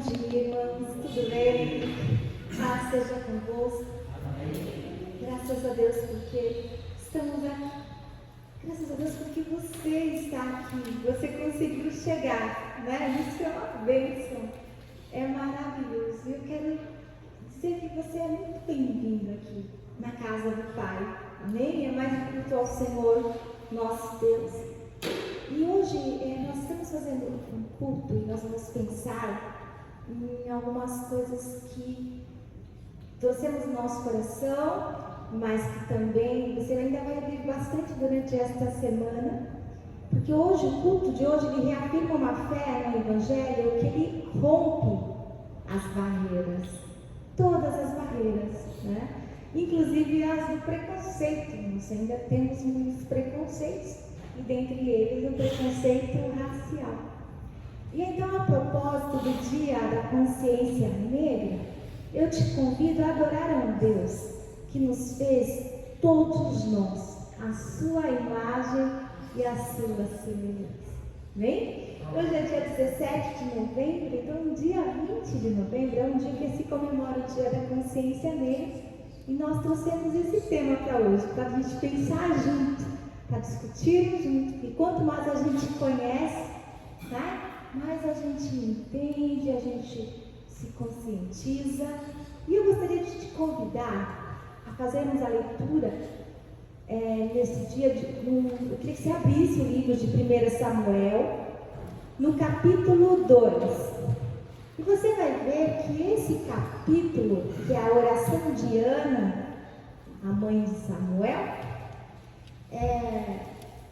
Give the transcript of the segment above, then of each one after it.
dia, irmãos, tudo bem? Paz seja convosco. Graças a Deus porque estamos aqui. Graças a Deus porque você está aqui, você conseguiu chegar, né? Isso é uma bênção, é maravilhoso. E eu quero dizer que você é muito bem-vindo aqui na casa do Pai, amém? É mais um culto ao Senhor, nosso Deus. E hoje nós estamos fazendo um culto e nós vamos pensar em algumas coisas que trouxemos no nosso coração, mas que também você ainda vai ouvir bastante durante esta semana, porque hoje, o culto de hoje, ele reafirma uma fé no Evangelho que ele rompe as barreiras, todas as barreiras, né? Inclusive as do preconceito. Nós ainda temos muitos preconceitos, e dentre eles o preconceito racial. E então, a propósito do Dia da Consciência Negra, eu te convido a adorar a um Deus que nos fez todos nós, a sua imagem e a sua semelhança. Amém? Hoje é dia 17 de novembro, então dia 20 de novembro é um dia que se comemora o Dia da Consciência Negra, e nós trouxemos esse tema para hoje, para a gente pensar junto, para discutirmos junto, e quanto mais a gente conhece, né, mais a gente entende, a gente se conscientiza. E eu gostaria de te convidar a fazermos a leitura nesse dia. Eu queria que você abrisse o livro de 1 Samuel, no capítulo 2. E você vai ver que esse capítulo, que é a oração de Ana, a mãe de Samuel,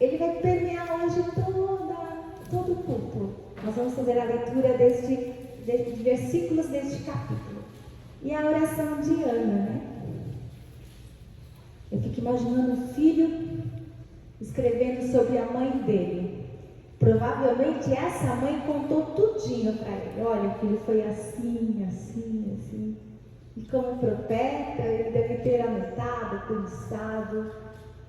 ele vai permear hoje todo o culto. Nós vamos fazer a leitura de versículos deste capítulo. E a oração de Ana, né? Eu fico imaginando o filho escrevendo sobre a mãe dele. Provavelmente essa mãe contou tudinho para ele. Olha, o filho foi assim, assim, assim. E como profeta, ele deve ter anotado, pensado.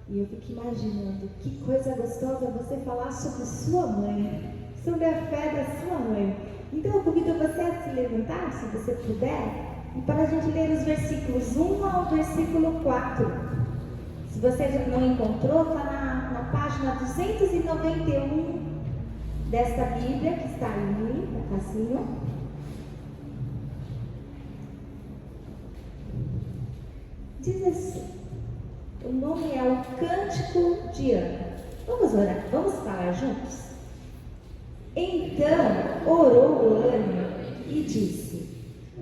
E eu fico imaginando, que coisa gostosa você falar sobre sua mãe, sobre a fé da sua mãe. Então eu convido você a se levantar, se você puder, e para a gente ler os versículos 1 ao versículo 4. Se você já não encontrou, está na página 291 desta Bíblia, que está ali, na casinha. Diz assim, o nome é o Cântico de Ana. Vamos orar, vamos falar juntos? Então orou Ana e disse: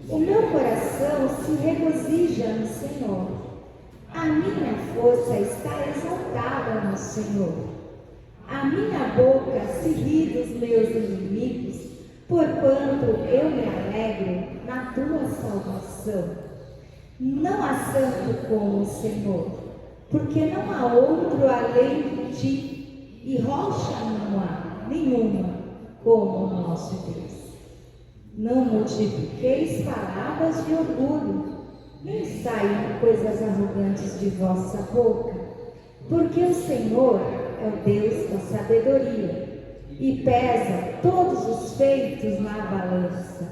o meu coração se regozija no Senhor, a minha força está exaltada no Senhor. A minha boca se ri dos meus inimigos, porquanto eu me alegro na tua salvação. Não há santo como o Senhor, porque não há outro além de ti, e rocha não há nenhuma como o nosso Deus. Não multipliqueis palavras de orgulho, nem saiam coisas arrogantes de vossa boca, porque o Senhor é o Deus da sabedoria, e pesa todos os feitos na balança.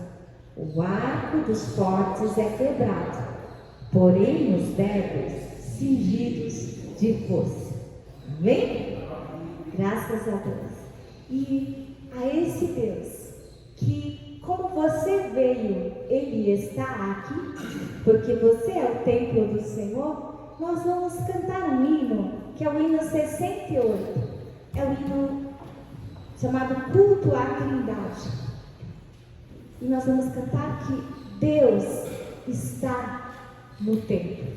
O arco dos fortes é quebrado, porém os débeis cingidos de força. Amém? Graças a Deus. E a esse Deus que, como você veio, Ele está aqui, porque você é o templo do Senhor. Nós vamos cantar um hino, que é o hino 68. É o hino chamado Culto à Trindade. E nós vamos cantar que Deus está no templo.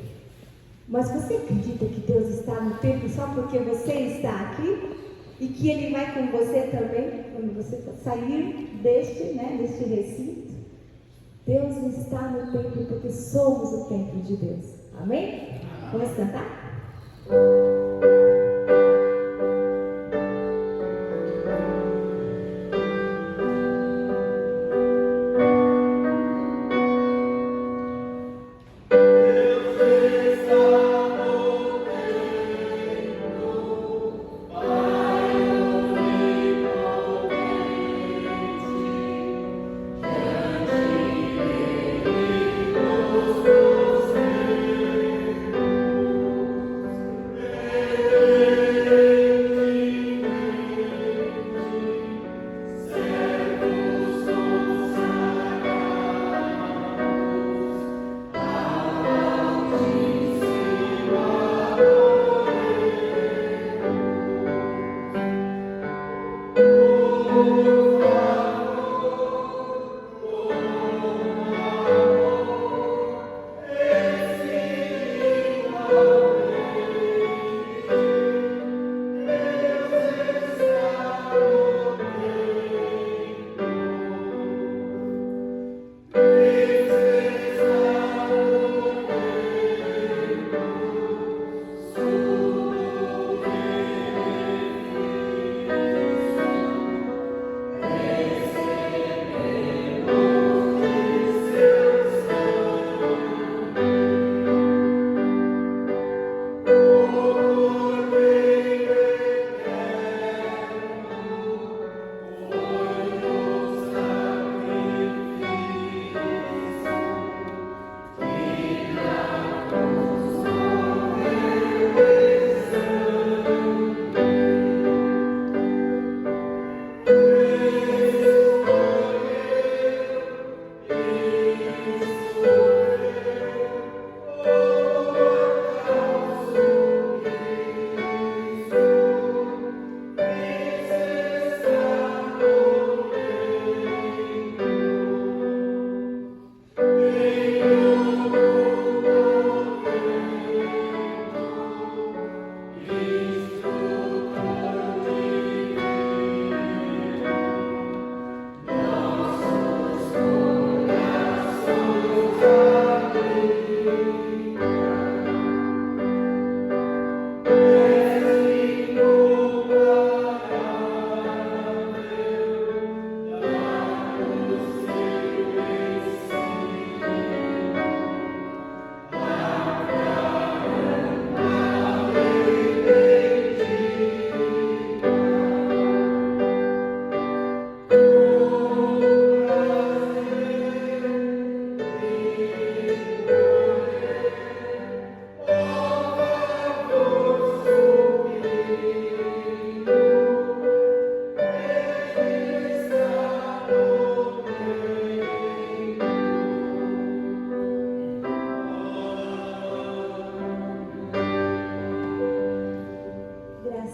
Mas você acredita que Deus está no templo só porque você está aqui? E que Ele vai com você também, quando você sair deste recinto? Deus está no templo porque somos o templo de Deus. Amém? Vamos cantar? Thank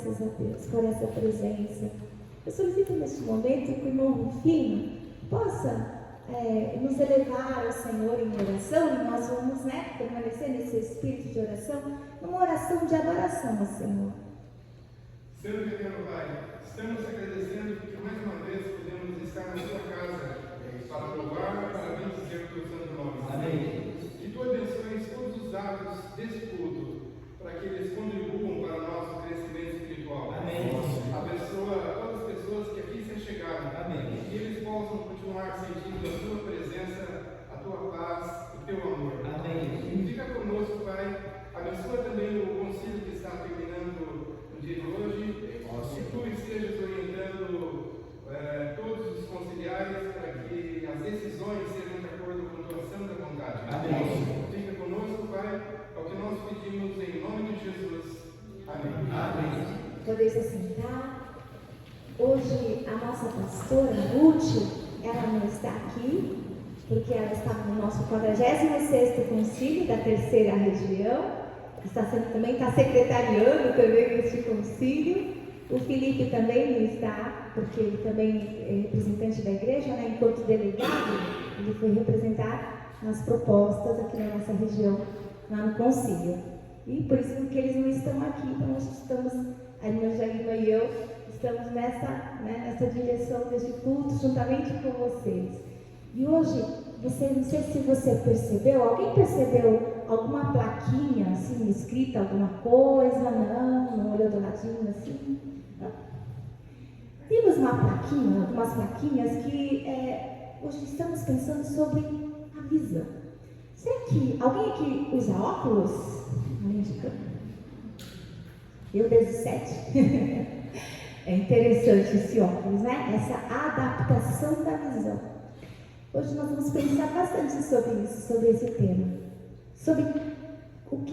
Graças a Deus por essa presença. Eu solicito neste momento que o irmão Rufino possa nos elevar ao Senhor em oração, e nós vamos permanecer nesse espírito de oração, numa oração de adoração ao Senhor. Senhor eterno Pai, estamos agradecendo porque mais uma vez podemos estar na sua casa para louvar, para bendizer o teu santo nome. Amém. Que tu abençoes todos os atos deste culto, para que eles contribuam para o nosso crescimento espiritual. Amém. Abençoa todas as pessoas que aqui se chegaram. Amém. Que eles possam continuar sentindo a tua presença, a tua paz, o teu amor. Amém. Fica conosco, Pai. Abençoa também o concílio que está terminando no dia de hoje. Que tu estejas orientando todos os conciliares para que as decisões sejam de acordo com a tua santa vontade. Amém. Fica conosco, Pai. É o que nós pedimos em nome de Jesus. Amém. Amém. Podeis assentar. Hoje a nossa pastora, Ruth, ela não está aqui, porque ela está no nosso 46º concílio da terceira região, também está secretariando também este concílio. O Felipe também não está, porque ele também é representante da igreja, enquanto delegado, ele foi representar nas propostas aqui na nossa região, lá no concílio. E por isso que eles não estão aqui, então nós estamos, a irmã Jarima e eu, estamos nessa direção deste culto, juntamente com vocês. E hoje, não sei se você percebeu, alguém percebeu alguma plaquinha assim, escrita alguma coisa? Não olhou do ladinho assim? Não. Temos algumas plaquinhas que hoje estamos pensando sobre a visão. Será que alguém aqui usa óculos? Além de câmera? Eu desde 7. É interessante esse óculos, Essa adaptação da visão. Hoje nós vamos pensar bastante sobre isso, sobre esse tema. Sobre como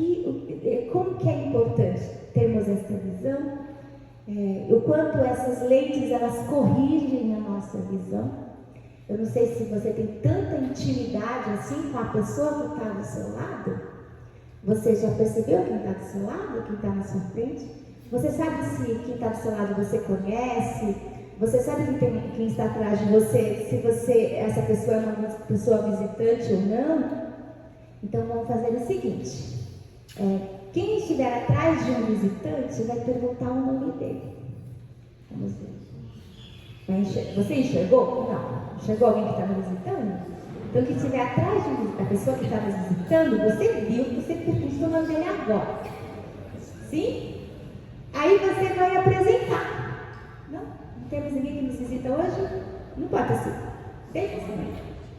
que é importante termos essa visão, o quanto essas lentes elas corrigem a nossa visão. Eu não sei se você tem tanta intimidade assim com a pessoa que está do seu lado. Você já percebeu quem está do seu lado, quem está na sua frente? Você sabe se quem está do seu lado você conhece? Você sabe quem está atrás de você, se essa pessoa é uma pessoa visitante ou não? Então vamos fazer o seguinte, quem estiver atrás de um visitante vai perguntar o nome dele. Vamos ver. Você enxergou? Não. Enxergou alguém que está nos visitando? Então quem estiver atrás da pessoa que está nos visitando, você viu, você perguntou o nome dele agora. Sim? Aí você vai apresentar. Não temos ninguém que nos visita hoje? Não pode assim. Tem também.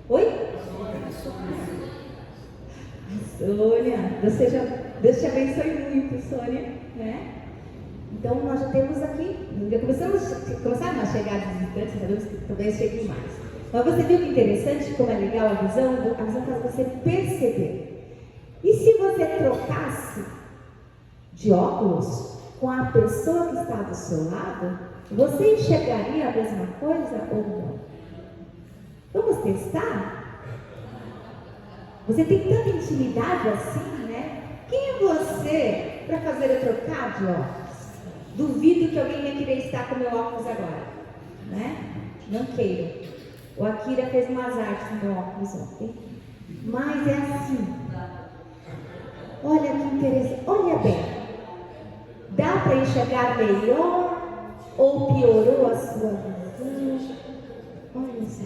Oi? Sônia, Deus te abençoe muito, Sônia, Então nós já temos aqui, começaram a chegar os visitantes, sabemos que talvez cheguem mais. Mas você viu que interessante, como é legal a visão faz você perceber. E se você trocasse de óculos com a pessoa que está do seu lado, você enxergaria a mesma coisa ou não? Vamos testar? Você tem tanta intimidade assim, Quem é você para fazer eu trocar de óculos? Duvido que alguém ia querer estar com meu óculos agora, Não queiro. O Akira fez umas artes no meu óculos ontem. Mas é assim. Olha que interessante. Olha bem. Dá para enxergar melhor ou piorou a sua visão? Olha só.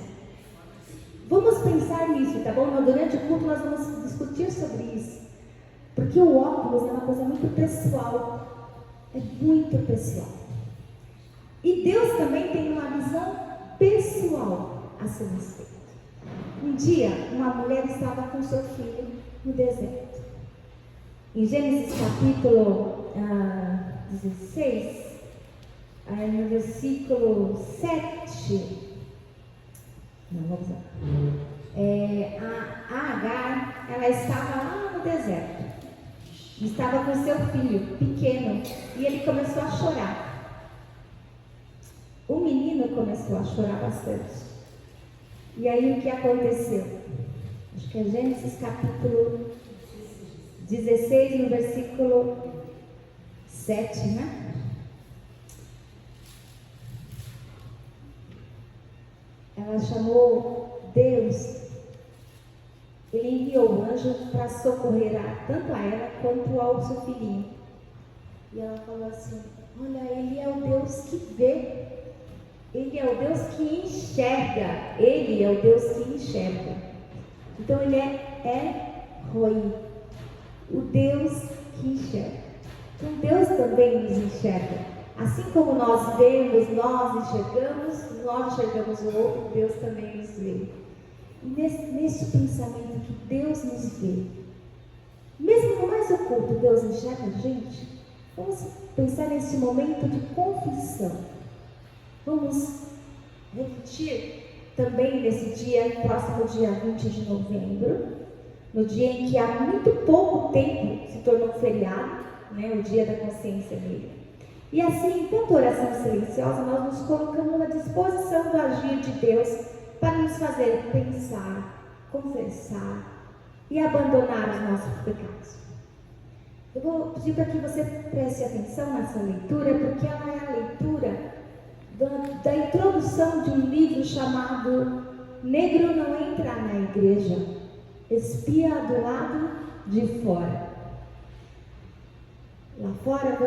Vamos pensar nisso, tá bom? Durante o culto nós vamos discutir sobre isso. Porque o óculos é uma coisa muito pessoal. É muito pessoal. E Deus também tem uma visão pessoal a seu respeito. Um dia, uma mulher estava com seu filho no deserto. Em Gênesis capítulo 16, no versículo 7, não, vamos lá. A Agar, ela estava lá no deserto. Estava com seu filho pequeno e ele começou a chorar. O menino começou a chorar bastante. E aí o que aconteceu? Acho que é Gênesis capítulo 16, no versículo 7, ela chamou Deus, ele enviou o anjo para socorrer tanto a ela quanto ao seu filhinho. E ela falou assim: olha, ele é o Deus que vê, ele é o Deus que enxerga, ele é o Deus que enxerga. Então ele é Roi, o Deus que enxerga. Então Deus também nos enxerga. Assim como nós vemos, nós enxergamos o outro, Deus também nos vê. E nesse pensamento que Deus nos vê, mesmo no mais oculto, Deus enxerga a gente. Vamos pensar nesse momento de confissão. Vamos refletir também nesse dia, próximo dia 20 de novembro, no dia em que há muito pouco tempo se tornou feriado, né, o dia da consciência negra. E assim, em tanta oração silenciosa, nós nos colocamos à disposição do agir de Deus para nos fazer pensar, confessar e abandonar os nossos pecados. Eu vou pedir para que você preste atenção nessa leitura, porque ela é a leitura da introdução de um livro chamado Negro Não Entra na Igreja, Espia do Lado de Fora. Lá fora eu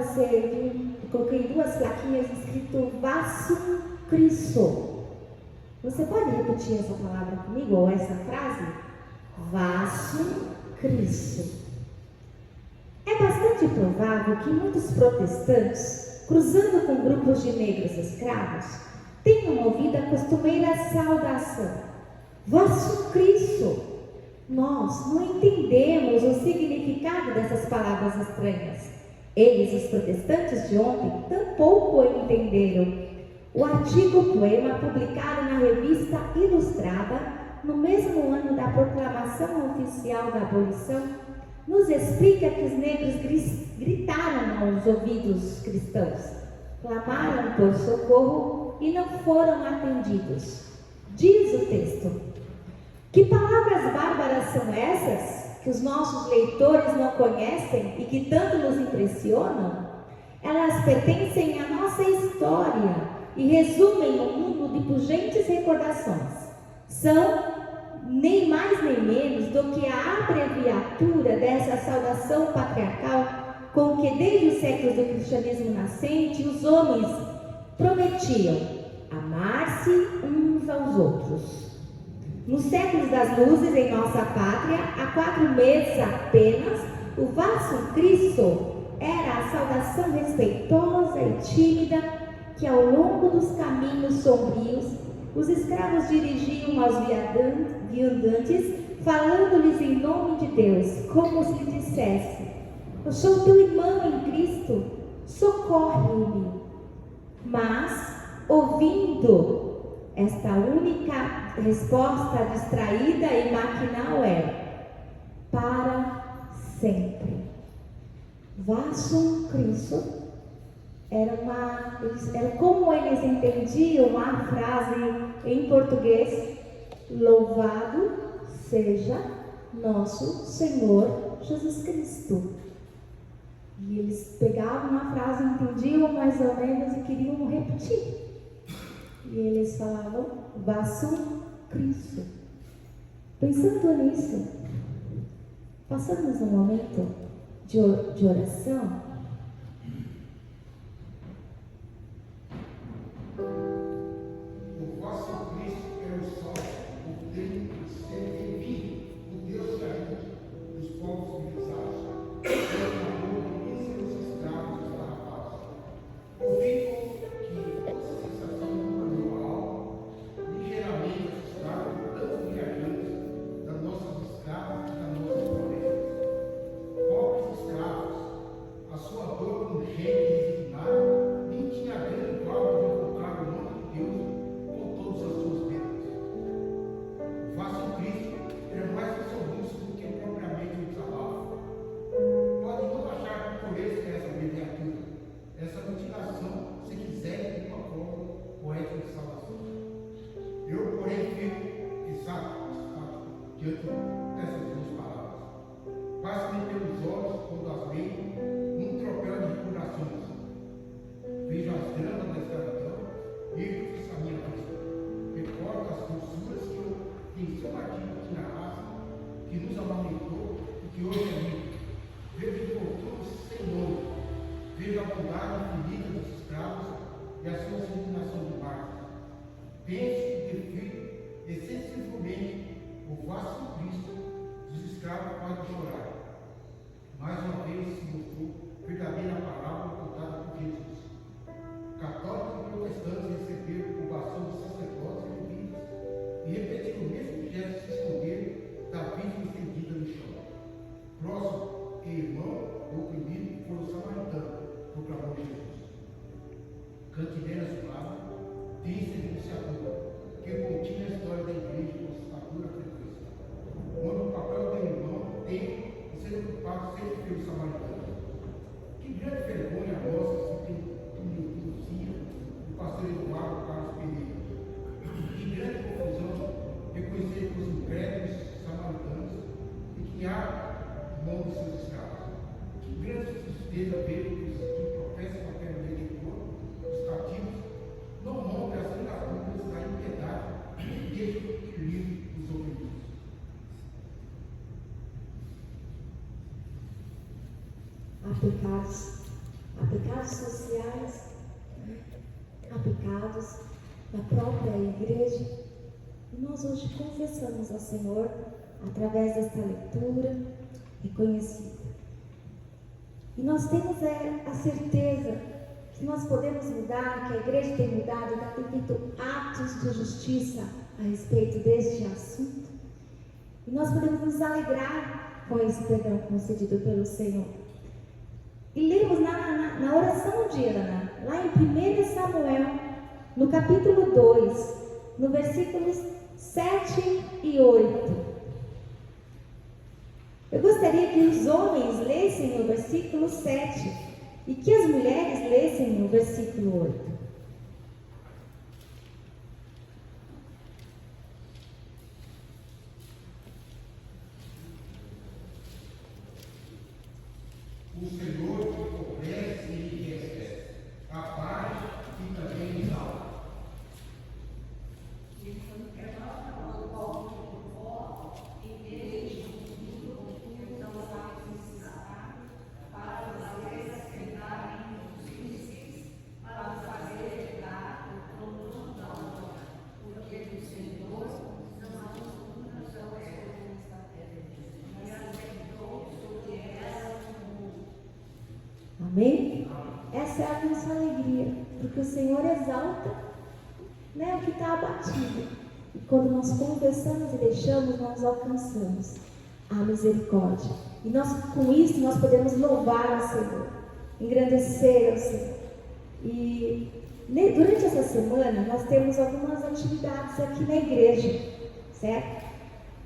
coloquei 2 plaquinhas escrito Vassum Cristo. Você pode repetir essa palavra comigo, ou essa frase? Vassum Cristo. É bastante provável que muitos protestantes, cruzando com grupos de negros escravos, tenham ouvido a costumeira saudação: Vassum Cristo. Nós não entendemos o significado dessas palavras estranhas. Eles, os protestantes de ontem, tampouco o entenderam. O artigo poema, publicado na revista Ilustrada, no mesmo ano da proclamação oficial da abolição, nos explica que os negros gritaram aos ouvidos cristãos, clamaram por socorro e não foram atendidos. Diz o texto: que palavras bárbaras são essas que os nossos leitores não conhecem e que tanto nos impressionam? Elas pertencem à nossa história e resumem um mundo de pungentes recordações. São nem mais nem menos do que a abreviatura dessa saudação patriarcal com que desde os séculos do cristianismo nascente os homens prometiam amar-se uns aos outros. Nos séculos das luzes em nossa pátria, há 4 meses apenas, o Vassum Cristo era a saudação respeitosa e tímida que ao longo dos caminhos sombrios os escravos dirigiam aos viandantes, falando-lhes em nome de Deus, como se lhe dissesse: eu sou teu irmão em Cristo, socorre-me. Mas, ouvindo esta única resposta distraída e maquinal para sempre. Vassum Cristo era como eles entendiam a frase em português: louvado seja nosso Senhor Jesus Cristo. E eles pegavam a frase, entendiam mais ou menos e queriam repetir. E eles falavam Vassum Cristo. Pensando nisso, passamos um momento de oração. O Vassum Cristo é o sol, o tempo que sempre vive, o Deus que ajuda os povos civilizados. É o amor que seus escravos esfarrapados. Eu fico que essa sensação nunca deu alma, ligeiramente assustada por tantos viajantes das nossas escravas e das nossas florestas. Pobres escravos, a sua tem seu batismo aqui na raça, que nos amamentou e que hoje é amigo. Vejo infortúnios sem nome, vejo a bondade infinita dos escravos e a sua indignação de Marcos. Penso e defino excessivamente o vasto Cristo dos escravos podem chorar. Mais uma vez se mostrou verdadeira palavra contada por Jesus. Católicos e protestantes receberam o bastão de sacerdotes e levitas e repetiram o mesmo gesto de se esconder da vítima estendida no chão. Próximo e irmão do oprimido foram os samaritanos, proclamou Jesus. Cantineira suave, triste denunciadora, que continha a história da igreja com assustadora frequência, onde o papel do irmão tem de ser ocupado sempre pelos samaritanos. Que grande vergonha nossa se denuncia o pastor Eduardo Carlos Pereira. Que grande confusão reconhecer que os incrédulos samaritanos e que há mão de seus escravos. Que grande tristeza ver que professam a terra redentor dos cativos não rompem as ligaduras da impiedade e deixam livre os oprimidos. Há pecados sociais, há pecados da própria igreja. E nós hoje confessamos ao Senhor, através desta leitura reconhecida. E nós temos a certeza que nós podemos mudar, que a igreja tem mudado, que tem feito atos de justiça a respeito deste assunto. E nós podemos nos alegrar com esse perdão concedido pelo Senhor. E lemos na oração de Ana, lá em 1 Samuel, no capítulo 2, no versículos 7 e 8. Eu gostaria que os homens lessem o versículo 7 e que as mulheres lessem o versículo 8. O Senhor te favorece e enriquece, a paz e também exalta. Amém? Essa é a nossa alegria, porque o Senhor exalta, o que está abatido. E quando nós confessamos e deixamos, nós alcançamos a misericórdia. E com isso nós podemos louvar ao Senhor, engrandecer ao Senhor. E durante essa semana nós temos algumas atividades aqui na igreja, certo?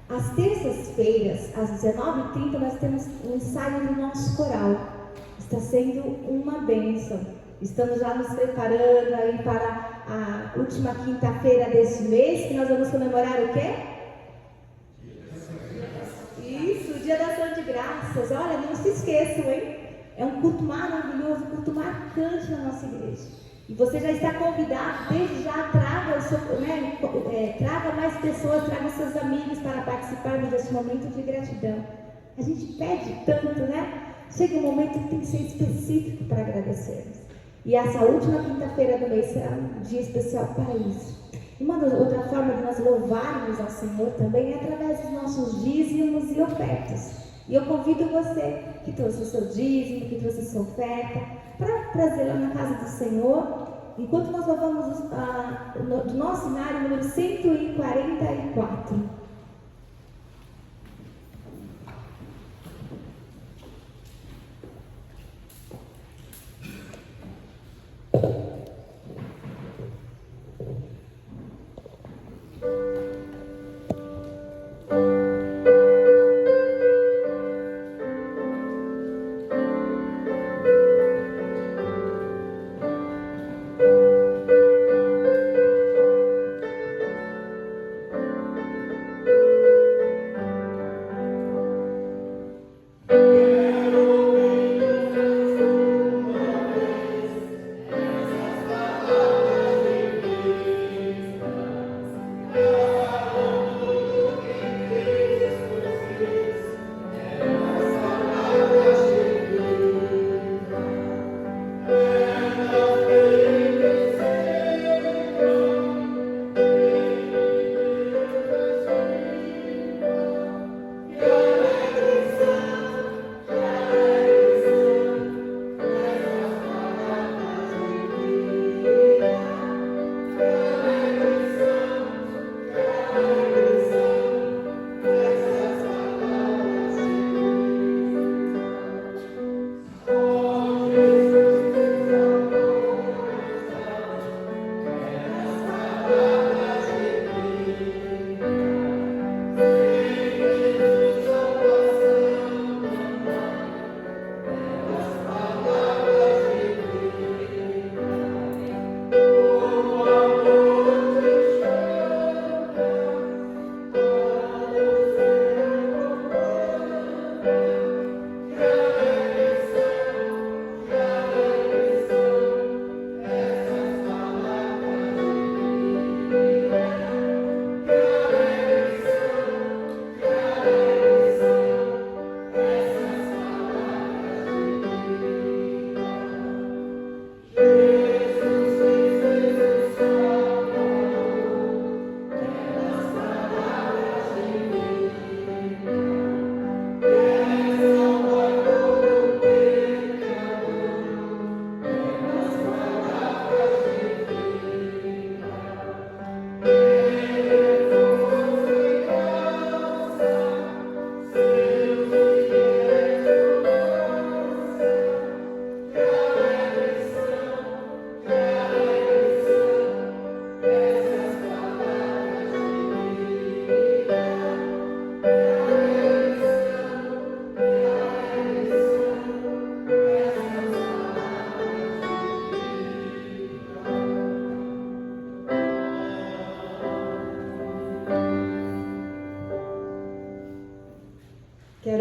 Às terças-feiras, às 19h30, nós temos um ensaio do nosso coral. Está sendo uma bênção. Estamos já nos preparando aí para a última quinta-feira deste mês, que nós vamos comemorar o quê? Isso, o Dia da Ação de Graças. Olha, não se esqueçam, hein? É um culto maravilhoso, um culto marcante na nossa igreja. E você já está convidado, desde já, traga mais pessoas, traga seus amigos para participarmos desse momento de gratidão. A gente pede tanto, né? Chega um momento que tem que ser específico para agradecermos. E essa última quinta-feira do mês será um dia especial para isso. Outra forma de nós louvarmos ao Senhor também é através dos nossos dízimos e ofertas. E eu convido você que trouxe o seu dízimo, que trouxe a sua oferta, para trazer lá na casa do Senhor, enquanto nós louvamos do nosso cenário número 144.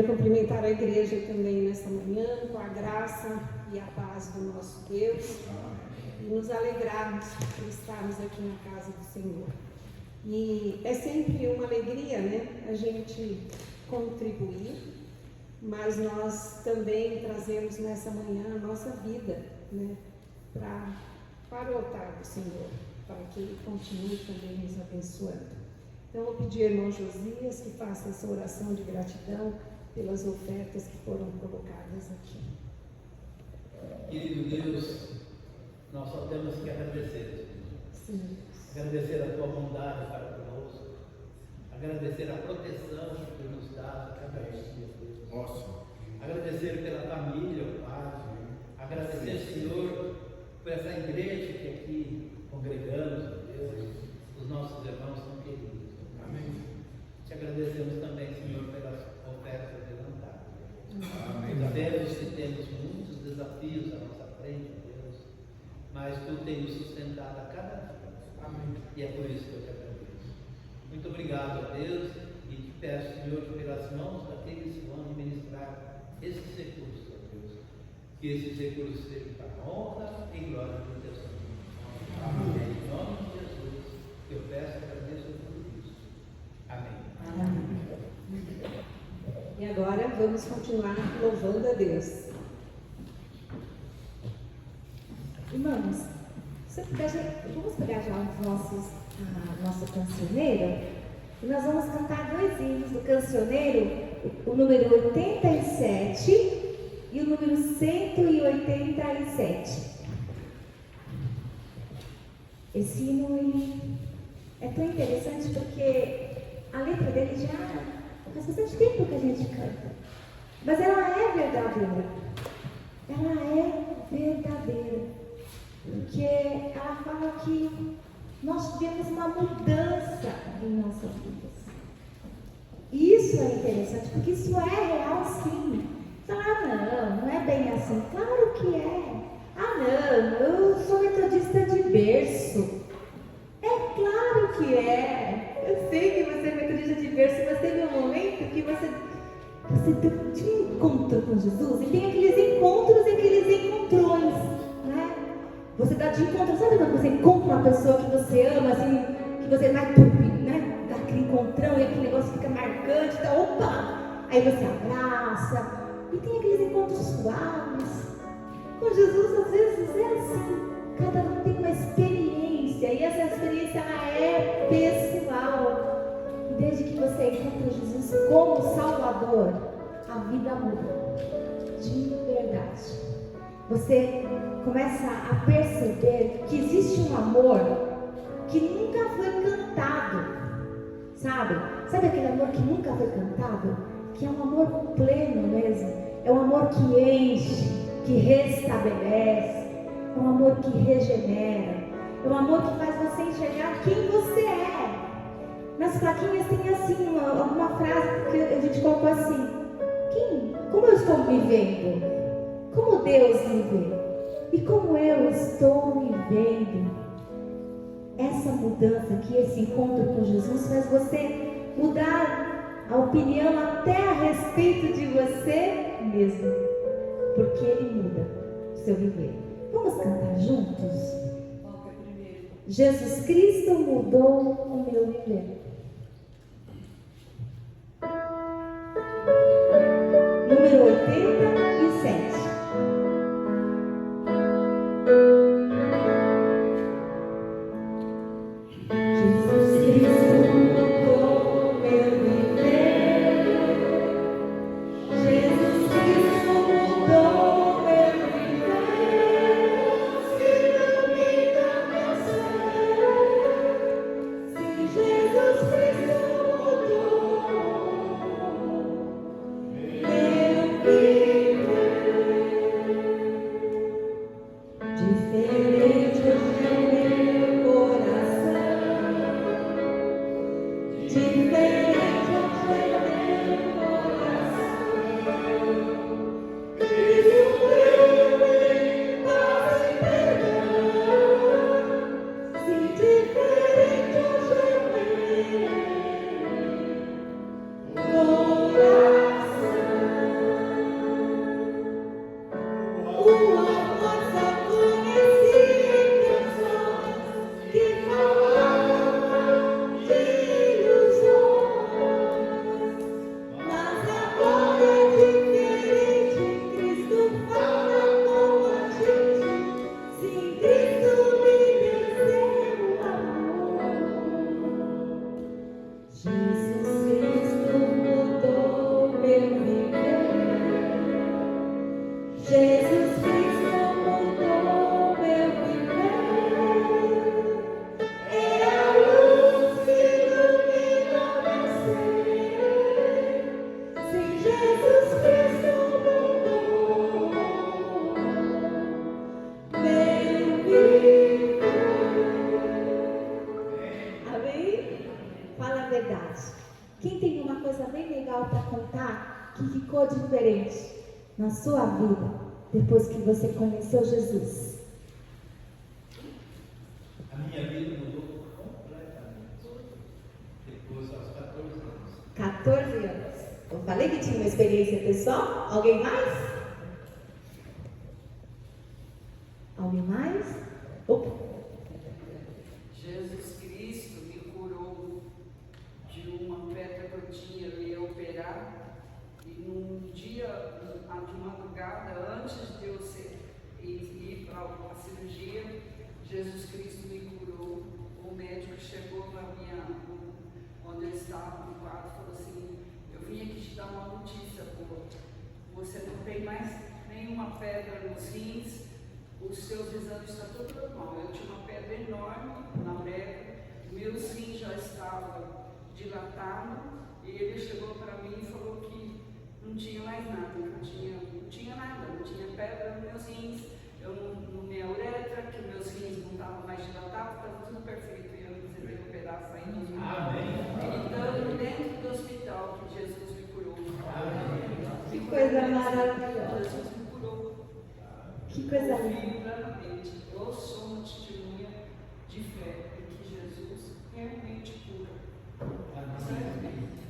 cumprimentar a igreja também nesta manhã, com a graça e a paz do nosso Deus, e nos alegrarmos por estarmos aqui na casa do Senhor. E é sempre uma alegria, né, a gente contribuir, mas nós também trazemos nessa manhã a nossa vida, né, para o altar do Senhor, para que Ele continue também nos abençoando. Então, eu vou pedir ao irmão Josias que faça essa oração de gratidão pelas ofertas que foram colocadas aqui. Querido Deus, nós só temos que agradecer. Sim. Agradecer a tua bondade para conosco, agradecer a proteção que tu nos dá a cada dia. Agradecer pela família, o Pai. Agradecer, Senhor, por essa igreja que aqui congregamos, Deus, os nossos irmãos tão queridos. Amém. Te agradecemos também, Senhor, pelas ofertas levantadas. Amém. Sabemos que temos muitos desafios à nossa frente, Deus, mas tu tens nos sustentado a cada dia. Amém. E é por isso que eu te agradeço. Muito obrigado a Deus e te peço, Senhor, pelas mãos daqueles que vão administrar esses recursos, ó Deus, que esses recursos sejam para a honra e glória do teu santo nome. Amém. Em nome de Jesus, que eu peço e agradeço tudo isso. Amém. Amém. E agora vamos continuar louvando a Deus. Irmãos, vamos pegar já nosso cancioneiro e nós vamos cantar 2 hinos do cancioneiro, o número 87 e o número 187. Esse hino ele é tão interessante porque a letra dele já faz bastante tempo que a gente canta, mas ela é verdadeira. Ela é verdadeira. Porque ela fala que nós tivemos uma mudança em nossas vidas. E isso é interessante, porque isso é real sim. Fala, não é bem assim. Claro que é. Não, eu sou metodista de berço. É claro que é. Eu sei que você é metodista de berço, mas teve um momento que você tinha um encontro com Jesus, e tem aqueles encontros e aqueles encontrões, né? Você dá de encontro, sabe quando você encontra uma pessoa que você ama, assim, que você vai, né? Dá aquele encontrão e aquele negócio fica marcante, tá, opa! Aí você abraça, e tem aqueles encontros suaves. Com Jesus, às vezes, é assim, cada um tem uma experiência, e essa experiência, ela é pessoal. E desde que você encontra Jesus como Salvador, a vida muda, de verdade. Você começa a perceber que existe um amor que nunca foi cantado, sabe? Sabe aquele amor que nunca foi cantado? Que é um amor pleno mesmo, é um amor que enche, que restabelece, é um amor que regenera, é um amor que faz você enxergar quem você é. Nas plaquinhas tem assim, alguma frase que a gente colocou assim: como eu estou me vendo? Como Deus me vê? E como eu estou me vendo? Essa mudança aqui, esse encontro com Jesus faz você mudar a opinião até a respeito de você mesmo, porque Ele muda o seu viver. Vamos cantar juntos? Jesus Cristo mudou o meu viver. Número 87. Jesus Cristo mudou meu viver. Jesus Cristo mudou meu viver. Se ilumina meu ser. Se Jesus Cristo mudou meu viver. Diferente é meu coração, diferente é meu coração. Cristo Jesus Cristo mudou meu viver. É a luz que ilumina meu ser. Sim, Jesus Cristo mudou meu viver. Amém? Fala a verdade. Quem tem uma coisa bem legal para contar que ficou diferente na sua vida depois que você conheceu Jesus? A minha vida mudou completamente depois aos 14 anos. 14 anos. Eu falei que tinha uma experiência pessoal? Alguém mais? Alguém mais? Opa. Jesus Cristo me curou de uma pedra que eu tinha, eu ia operar, e num dia, de madrugada, antes de eu ir para a cirurgia, Jesus Cristo me curou. O médico chegou onde eu estava no quarto e falou assim: eu vim aqui te dar uma notícia boa, você não tem mais nenhuma pedra nos rins, os seus exames estão tudo normal. Eu tinha uma pedra enorme na uretra, meus rins já estavam dilatados, e ele chegou para mim e falou que não tinha mais nada, não tinha pedra nos meus rins, minha uretra, que meus rins não estavam mais dilatados, estava tudo perfeito, e eu não precisei operar, saindo de lá. Então, dentro do hospital que Jesus me curou. Que coisa maravilhosa. Jesus me curou. Que coisa linda. Confio plenamente. Eu sou uma testemunha de fé em que Jesus realmente cura.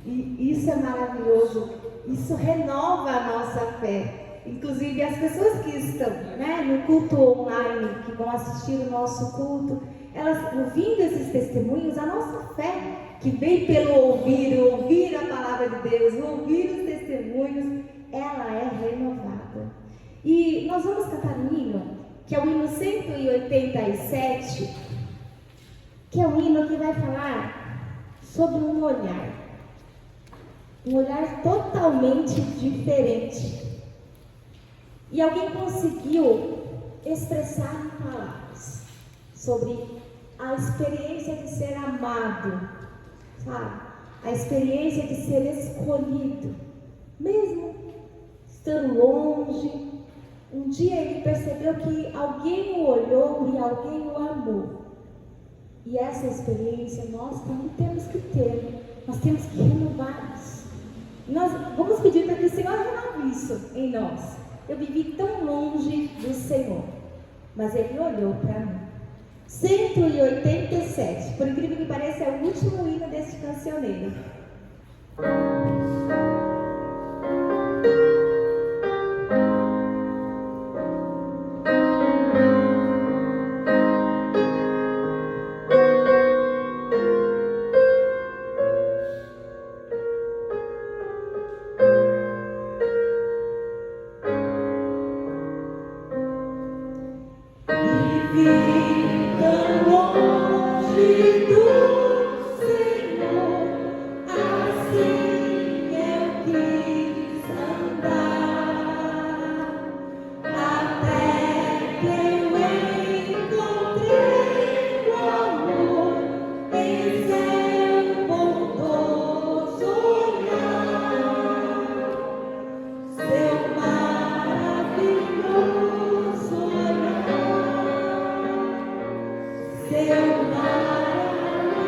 E isso é maravilhoso. Isso renova a nossa fé. Inclusive as pessoas que estão, no culto online, que vão assistir o nosso culto, elas ouvindo esses testemunhos, a nossa fé, que vem pelo ouvir a palavra de Deus, ouvir os testemunhos, ela é renovada. E nós vamos cantar um hino, que é o hino 187, que é um hino que vai falar sobre um olhar totalmente diferente. E alguém conseguiu expressar em palavras sobre a experiência de ser amado, sabe? A experiência de ser escolhido, mesmo estando longe. Um dia ele percebeu que alguém o olhou e alguém o amou. E essa experiência nós também temos que ter. Nós temos que renovar isso. Nós vamos pedir para que o Senhor renove isso em nós. Eu vivi tão longe do Senhor, mas Ele olhou para mim. 187, por incrível que pareça, é o último hino deste cancioneiro. Seu mar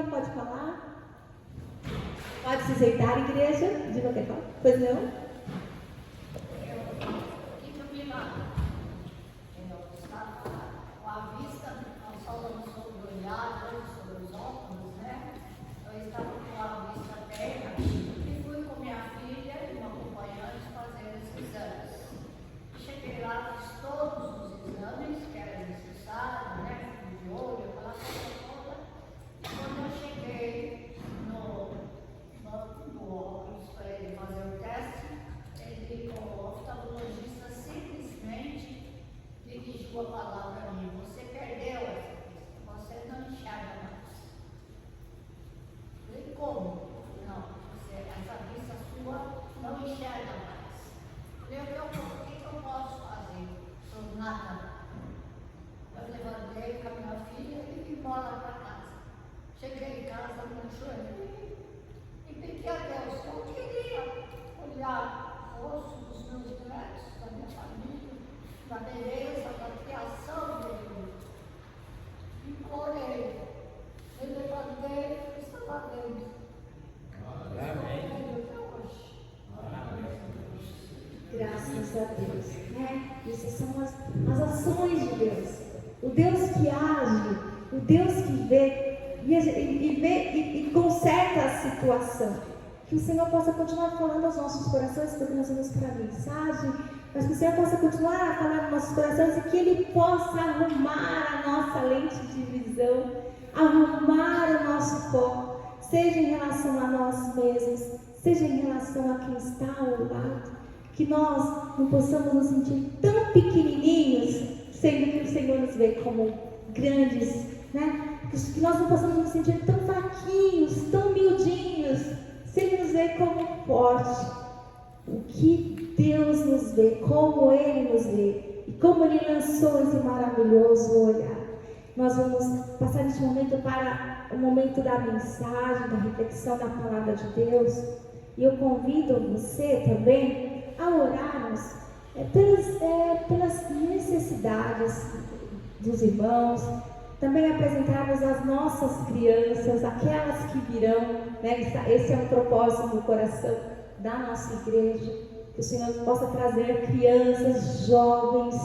Pode falar? Pode se ajeitar, igreja? Diva quer falar? Pois não? Com a vista, nós falamos sobre o olhar, sobre os óculos, né? Eu estava com a vista perna e fui com minha filha e uma acompanhante fazer os exames. Cheguei lá, fiz todos os exames que era necessário, né? De olho, aquela coisa toda. E quando eu cheguei no óculos para ele fazer o teste, o oftalmologista simplesmente dirigiu a palavra para mim: você perdeu essa vista, você não enxerga mais. Eu falei: como? Não, essa vista sua não enxerga mais. Eu falei: o que eu posso fazer? Eu nada. Eu levantei com a minha filha e vim embora para casa. Cheguei em casa, não chorei e pedi a Deus. Eu queria olhar o rosto dos meus netos, da minha família, da beleza, da criação dele. E orei. Eu levantei e estava vendo. Amém. Até hoje. Graças a Deus. Né? Essas são as ações de Deus. O Deus que age, o Deus que vê e conserta a situação. Que o Senhor possa continuar falando aos nossos corações, porque nós vamos para a mensagem, mas que o Senhor possa continuar a falar nos nossos corações e que Ele possa arrumar a nossa lente de visão, arrumar o nosso foco, seja em relação a nós mesmos, seja em relação a quem está ao lado, que nós não possamos nos sentir tão pequenininhos, sendo que o Senhor nos vê como grandes, né? Que nós não possamos nos sentir tão fraquinhos, tão miudinhos, se Ele nos vê como forte. O que Deus nos vê, como Ele nos vê, e como Ele lançou esse maravilhoso olhar. Nós vamos passar neste momento para o momento da mensagem, da reflexão da palavra de Deus. E eu convido você também a orarmos pelas necessidades dos irmãos, também apresentarmos as nossas crianças, aquelas que virão, né? Esse é um propósito no coração da nossa igreja, que o Senhor possa trazer crianças, jovens,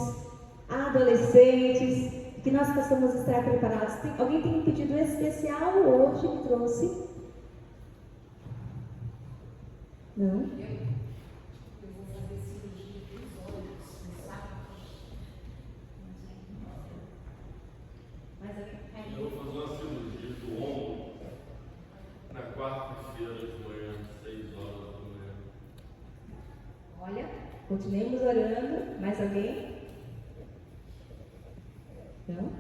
adolescentes, que nós possamos estar preparados. Alguém tem um pedido especial hoje que trouxe? Não? Eu vou fazer cirurgia dos olhos, sabe? Eu vou fazer uma cirurgia do ombro na quarta-feira de manhã, 6 horas da manhã. Olha, continuemos orando. Mais alguém? Não?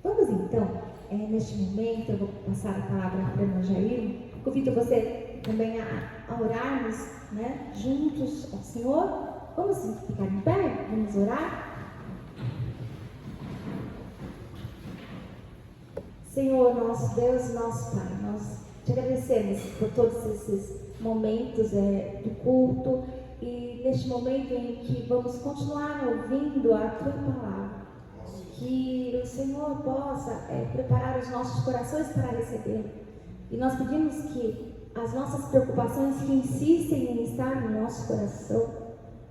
Vamos então, neste momento, eu vou passar a palavra para a irmã Jair. Convido você também a orarmos, né, juntos ao Senhor. Vamos ficar em pé? Vamos orar? Senhor, nosso Deus e nosso Pai, nós te agradecemos por todos esses momentos do culto e neste momento em que vamos continuar ouvindo a Tua Palavra. Que o Senhor possa preparar os nossos corações para receber. E nós pedimos que as nossas preocupações que insistem em estar no nosso coração,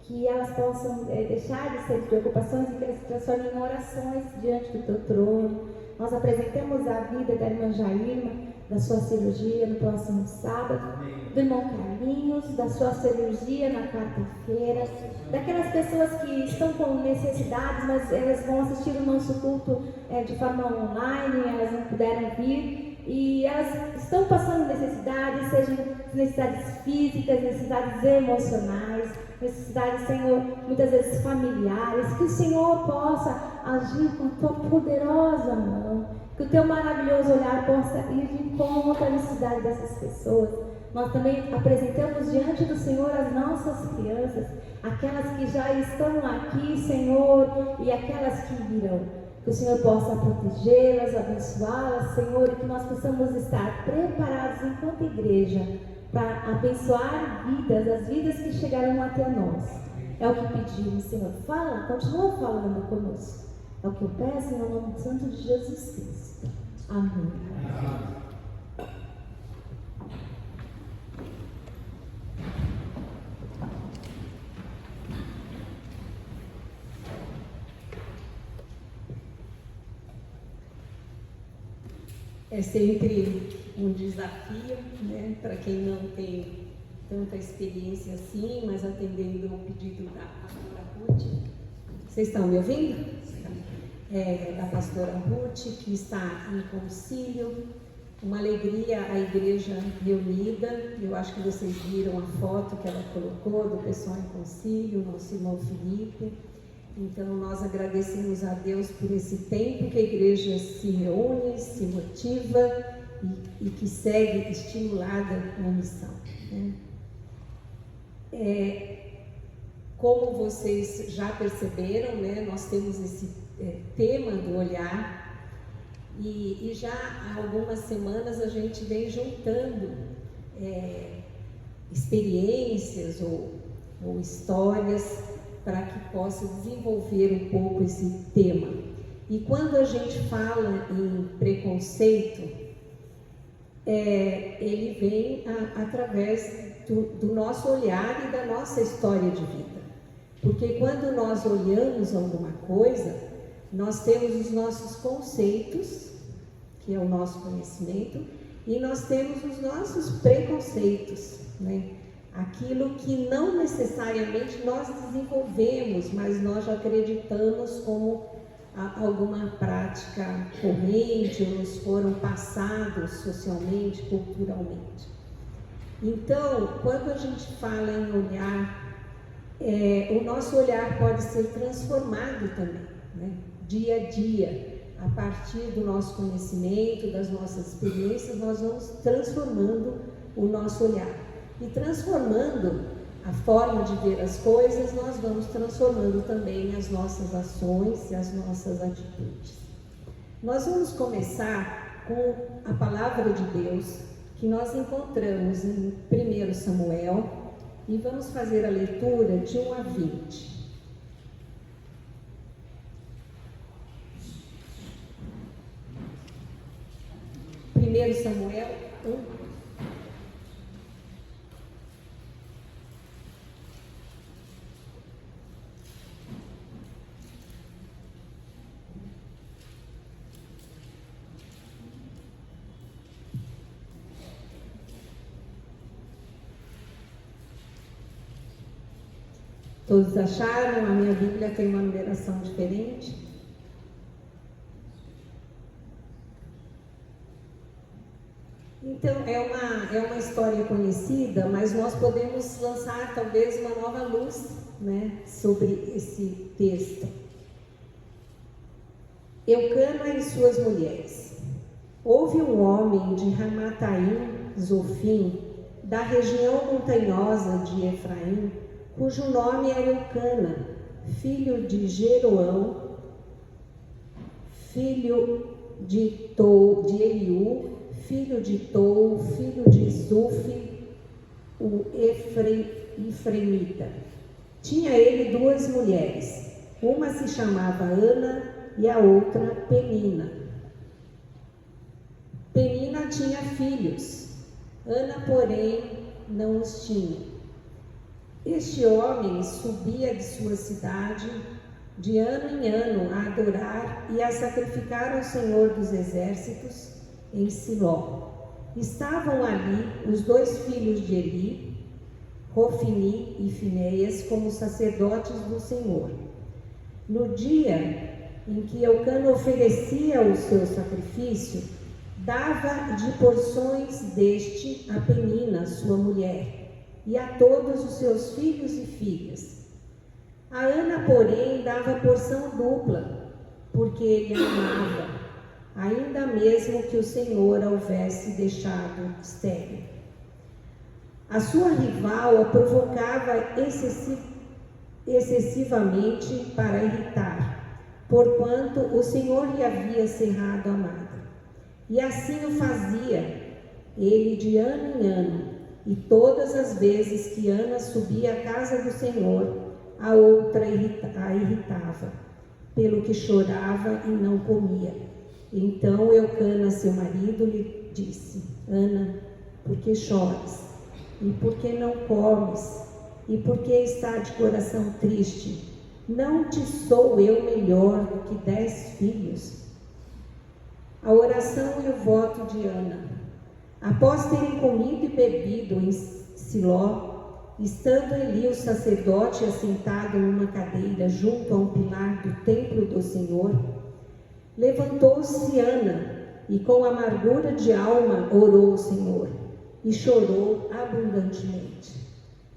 que elas possam deixar de ser preocupações e que elas se transformem em orações diante do teu trono. Nós apresentamos a vida da irmã Jairma, da sua cirurgia no próximo sábado, do irmão Carlinhos, da sua cirurgia na quarta-feira, daquelas pessoas que estão com necessidades, mas elas vão assistir o nosso culto de forma online, elas não puderam vir, e elas estão passando necessidades, sejam necessidades físicas, necessidades emocionais, necessidades, Senhor, muitas vezes familiares, que o Senhor possa agir com a tua poderosa mão, que o teu maravilhoso olhar possa ir de encontro à necessidade dessas pessoas. Nós também apresentamos diante do Senhor as nossas crianças, aquelas que já estão aqui, Senhor, e aquelas que virão. Que o Senhor possa protegê-las, abençoá-las, Senhor, e que nós possamos estar preparados enquanto igreja para abençoar vidas, as vidas que chegarão até nós. É o que pedimos, Senhor. Fala, continua falando conosco. É o que eu peço em nome santo de Jesus Cristo. Amém. É sempre um desafio, né, para quem não tem tanta experiência assim, mas atendendo ao pedido da pastora Ruth. Vocês estão me ouvindo? Da pastora Ruth, que está em concílio. Uma alegria a igreja reunida. Eu acho que vocês viram a foto que ela colocou do pessoal em concílio, nosso irmão Felipe. Então, nós agradecemos a Deus por esse tempo que a igreja se reúne, se motiva e que segue estimulada na missão, né? Como vocês já perceberam, né, nós temos esse tema do olhar e já há algumas semanas a gente vem juntando experiências ou histórias para que possa desenvolver um pouco esse tema. E quando a gente fala em preconceito, ele vem através do nosso olhar e da nossa história de vida. Porque quando nós olhamos alguma coisa, nós temos os nossos conceitos, que é o nosso conhecimento, e nós temos os nossos preconceitos, né? Aquilo que não necessariamente nós desenvolvemos, mas nós já acreditamos como alguma prática corrente, ou nos foram passados socialmente, culturalmente. Então, quando a gente fala em olhar, o nosso olhar pode ser transformado também, né? Dia a dia, a partir do nosso conhecimento, das nossas experiências, nós vamos transformando o nosso olhar. E transformando a forma de ver as coisas, nós vamos transformando também as nossas ações e as nossas atitudes. Nós vamos começar com a palavra de Deus, que nós encontramos em 1 Samuel, e vamos fazer a leitura de 1 a 20. Primeiro Samuel 1. Todos acharam? A minha Bíblia tem uma numeração diferente. Então, é uma história conhecida, mas nós podemos lançar talvez uma nova luz, né, sobre esse texto. Eucana e suas mulheres. Houve um homem de Ramataim, Zofim, da região montanhosa de Efraim, cujo nome era Eucana, filho de Jeroão, filho de Eliú, filho de Tou, filho de Zufi, o Efraimita. Tinha ele duas mulheres, uma se chamava Ana e a outra Penina. Penina tinha filhos, Ana, porém, não os tinha. Este homem subia de sua cidade de ano em ano a adorar e a sacrificar ao Senhor dos Exércitos em Siló. Estavam ali os 2 filhos de Eli, Hofni e Finéias, como sacerdotes do Senhor. No dia em que Eucana oferecia o seu sacrifício, dava de porções deste a Penina, sua mulher, e a todos os seus filhos e filhas. A Ana, porém, dava porção dupla, porque ele a amava, ainda mesmo que o Senhor a houvesse deixado estéril. A sua rival a provocava excessivamente para irritar, porquanto o Senhor lhe havia cerrado a madre. E assim o fazia ele de ano em ano, e todas as vezes que Ana subia à casa do Senhor, a outra a irritava, pelo que chorava e não comia. Então Eucana, seu marido, lhe disse: Ana, por que choras? E por que não comes? E por que está de coração triste? Não te sou eu melhor do que 10 filhos? A oração e o voto de Ana. Após terem comido e bebido em Siló, estando Eli, o sacerdote, assentado numa cadeira junto a um pilar do templo do Senhor, levantou-se Ana e com amargura de alma orou ao Senhor e chorou abundantemente.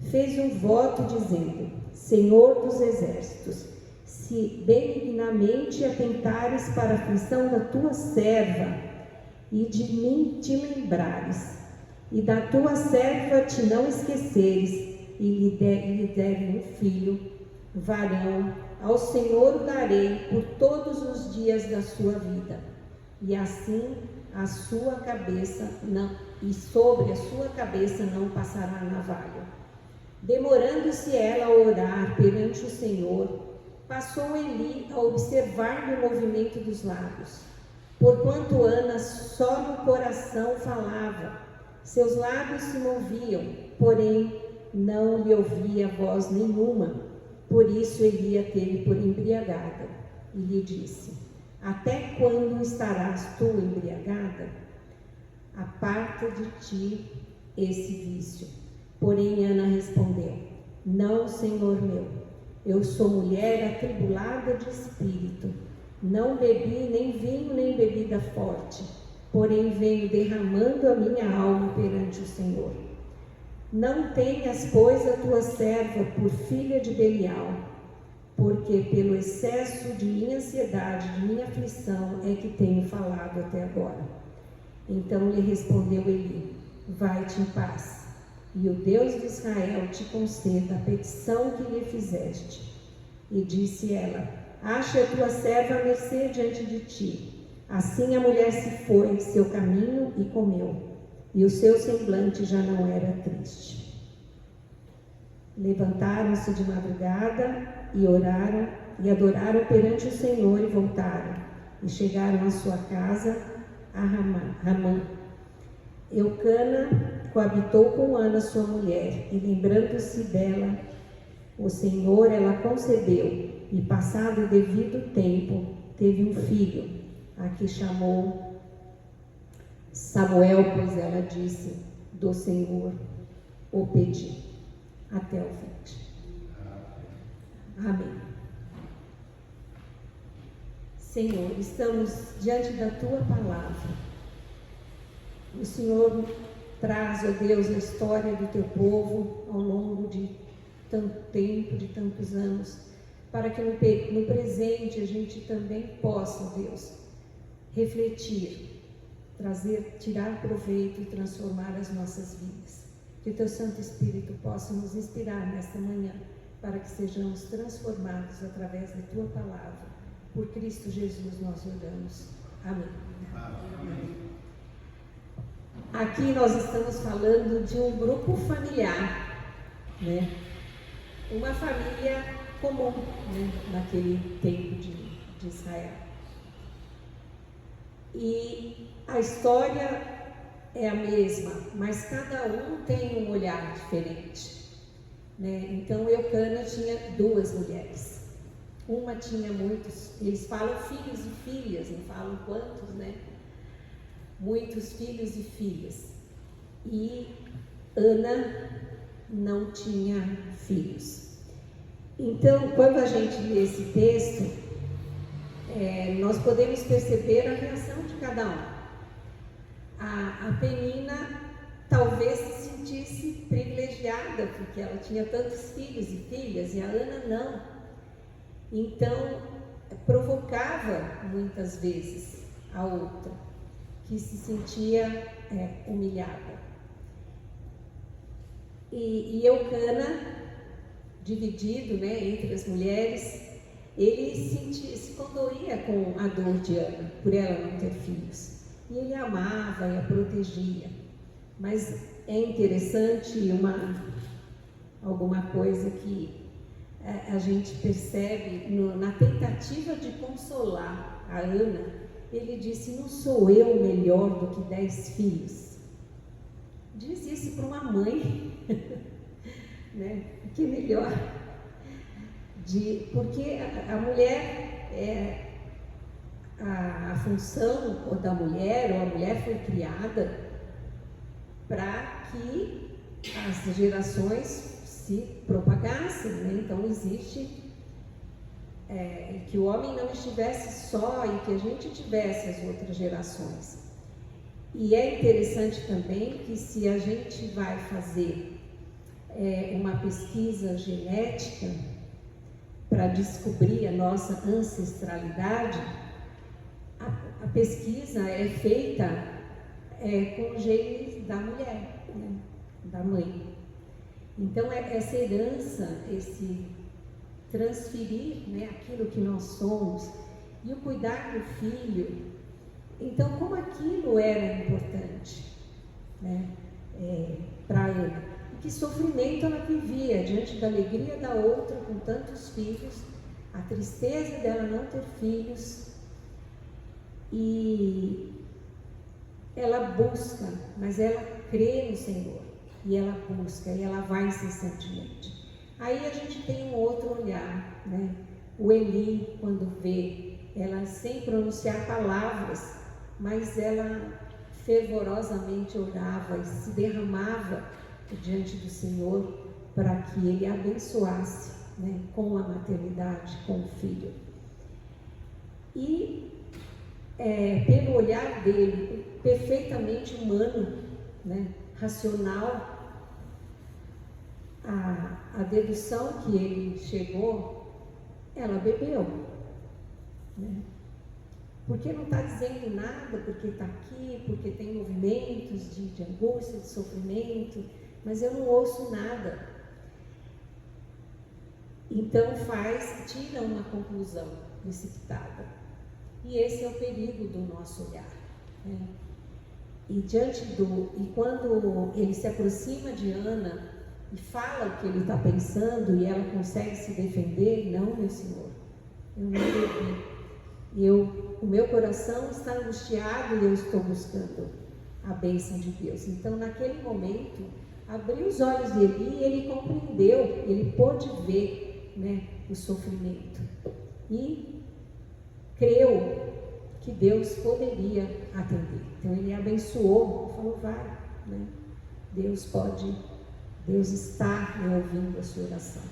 Fez um voto dizendo: Senhor dos exércitos, se benignamente atentares para a aflição da tua serva e de mim te lembrares, e da tua serva te não esqueceres, e lhe deres um filho, varão, ao Senhor o darei por todos os dias da sua vida, e assim a sua cabeça não, e sobre a sua cabeça não passará navalha. Demorando-se ela a orar perante o Senhor, passou Eli a observar o movimento dos lábios. Porquanto Ana só no coração falava, seus lábios se moviam, porém não lhe ouvia voz nenhuma. Por isso Eli a teve por embriagada e lhe disse: Até quando estarás tu embriagada? Aparta de ti esse vício. Porém Ana respondeu: Não, Senhor meu, eu sou mulher atribulada de espírito. Não bebi nem vinho nem bebida forte, porém venho derramando a minha alma perante o Senhor. Não tenhas, pois, a tua serva por filha de Belial, porque pelo excesso de minha ansiedade, de minha aflição, é que tenho falado até agora. Então lhe respondeu Eli: Vai-te em paz, e o Deus de Israel te conceda a petição que lhe fizeste. E disse ela: Ache a tua serva a mercê diante de ti. Assim a mulher se foi seu caminho e comeu, e o seu semblante já não era triste. Levantaram-se de madrugada e oraram e adoraram perante o Senhor e voltaram, e chegaram à sua casa a Ramã. Eucana coabitou com Ana, sua mulher, e lembrando-se dela, o Senhor, ela concebeu, e passado o devido tempo, teve um filho, a que chamou Samuel, pois ela disse: do Senhor o pedi. Até o 20. Amém. Senhor, estamos diante da Tua palavra. O Senhor traz, ó Deus, a história do Teu povo ao longo de tanto tempo, de tantos anos, para que no presente a gente também possa, Deus, refletir, tirar proveito e transformar as nossas vidas. Que o Teu Santo Espírito possa nos inspirar nesta manhã, para que sejamos transformados através da Tua palavra. Por Cristo Jesus nós oramos. Amém. Amém. Aqui nós estamos falando de um grupo familiar, né? Uma família comum, né? Naquele tempo de Israel. E a história é a mesma, mas cada um tem um olhar diferente. né? Então Eucana tinha 2 mulheres. Uma tinha muitos, eles falam filhos e filhas, não falam quantos, né? Muitos filhos e filhas. E Ana não tinha filhos. Então, quando a gente lê esse texto, nós podemos perceber a reação de cada um. A Penina talvez se sentisse privilegiada, porque ela tinha tantos filhos e filhas, e a Ana não. Então, provocava muitas vezes a outra, que se sentia humilhada. E Eucana, dividido, né, entre as mulheres, ele se condoía com a dor de Ana, por ela não ter filhos. E ele a amava e a protegia. Mas é interessante alguma coisa que a gente percebe na tentativa de consolar a Ana. Ele disse: não sou eu melhor do que 10 filhos? Diz isso para uma mãe, né? Que melhor? Porque a mulher, a função da mulher, ou a mulher foi criada para que as gerações se propagassem, né? Então existe que o homem não estivesse só e que a gente tivesse as outras gerações. E é interessante também que, se a gente vai fazer uma pesquisa genética para descobrir a nossa ancestralidade, a pesquisa é feita com o gene da mulher, né? Da mãe. Então, essa herança, esse transferir, né, aquilo que nós somos, e o cuidar do filho. Então, como aquilo era importante, né, para Ana? E que sofrimento ela vivia diante da alegria da outra com tantos filhos, a tristeza dela não ter filhos. E ela busca, mas ela crê no Senhor, e ela busca, e ela vai incessantemente. Aí a gente tem um outro olhar, né? O Eli, quando vê ela sem pronunciar palavras, mas ela fervorosamente orava e se derramava diante do Senhor para que ele a abençoasse, né? Com a maternidade, com o filho. E pelo olhar dele, perfeitamente humano, né? Racional, a dedução que ele chegou, ela bebeu, né? Porque não está dizendo nada, porque está aqui, porque tem movimentos de angústia, de sofrimento, mas eu não ouço nada. Então tira uma conclusão precipitada. E esse é o perigo do nosso olhar, né? E quando ele se aproxima de Ana e fala o que ele está pensando, e ela consegue se defender: não, meu Senhor, eu não bebi. O meu coração está angustiado e eu estou buscando a bênção de Deus. Então, naquele momento, abriu os olhos dele e ele compreendeu, ele pôde ver, né, o sofrimento. E creu que Deus poderia atender. Então ele abençoou, falou: vai, né? Deus está, né, ouvindo a sua oração.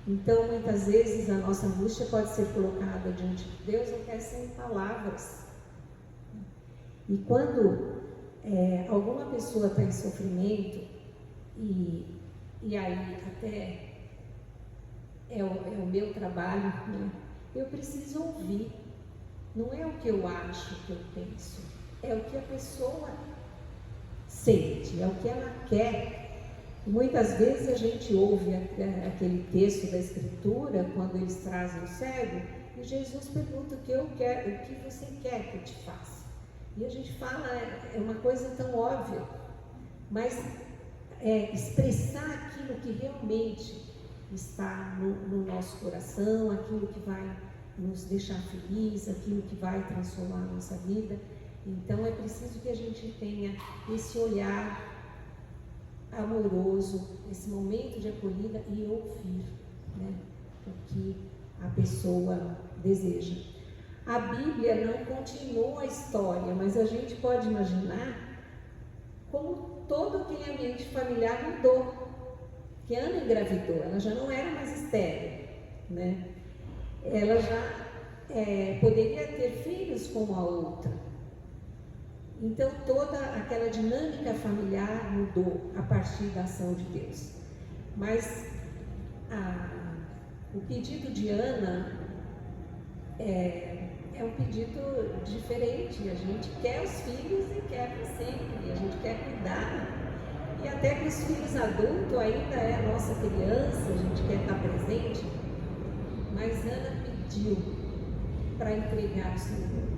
Então, muitas vezes a nossa angústia pode ser colocada diante de Deus, não quer ser em palavras. E quando alguma pessoa está em sofrimento, e aí até é o meu trabalho, né? Eu preciso ouvir. Não é o que eu acho, o que eu penso, é o que a pessoa sente, é o que ela quer. Muitas vezes a gente ouve aquele texto da Escritura, quando eles trazem o cego, e Jesus pergunta: o que eu quero, o que você quer que eu te faça? E a gente fala, é uma coisa tão óbvia, mas expressar aquilo que realmente está no nosso coração, aquilo que vai nos deixar felizes, aquilo que vai transformar a nossa vida. Então é preciso que a gente tenha esse olhar amoroso, esse momento de acolhida e ouvir, né, o que a pessoa deseja. A Bíblia não continua a história, mas a gente pode imaginar como todo aquele ambiente familiar mudou. Que Ana engravidou, ela já não era mais estéril, né? Ela já poderia ter filhos com a outra. Então toda aquela dinâmica familiar mudou a partir da ação de Deus. Mas o pedido de Ana é um pedido diferente. A gente quer os filhos e quer para sempre, a gente quer cuidar. E até que os filhos adultos ainda é a nossa criança, a gente quer estar presente. Mas Ana pediu para entregar o Senhor.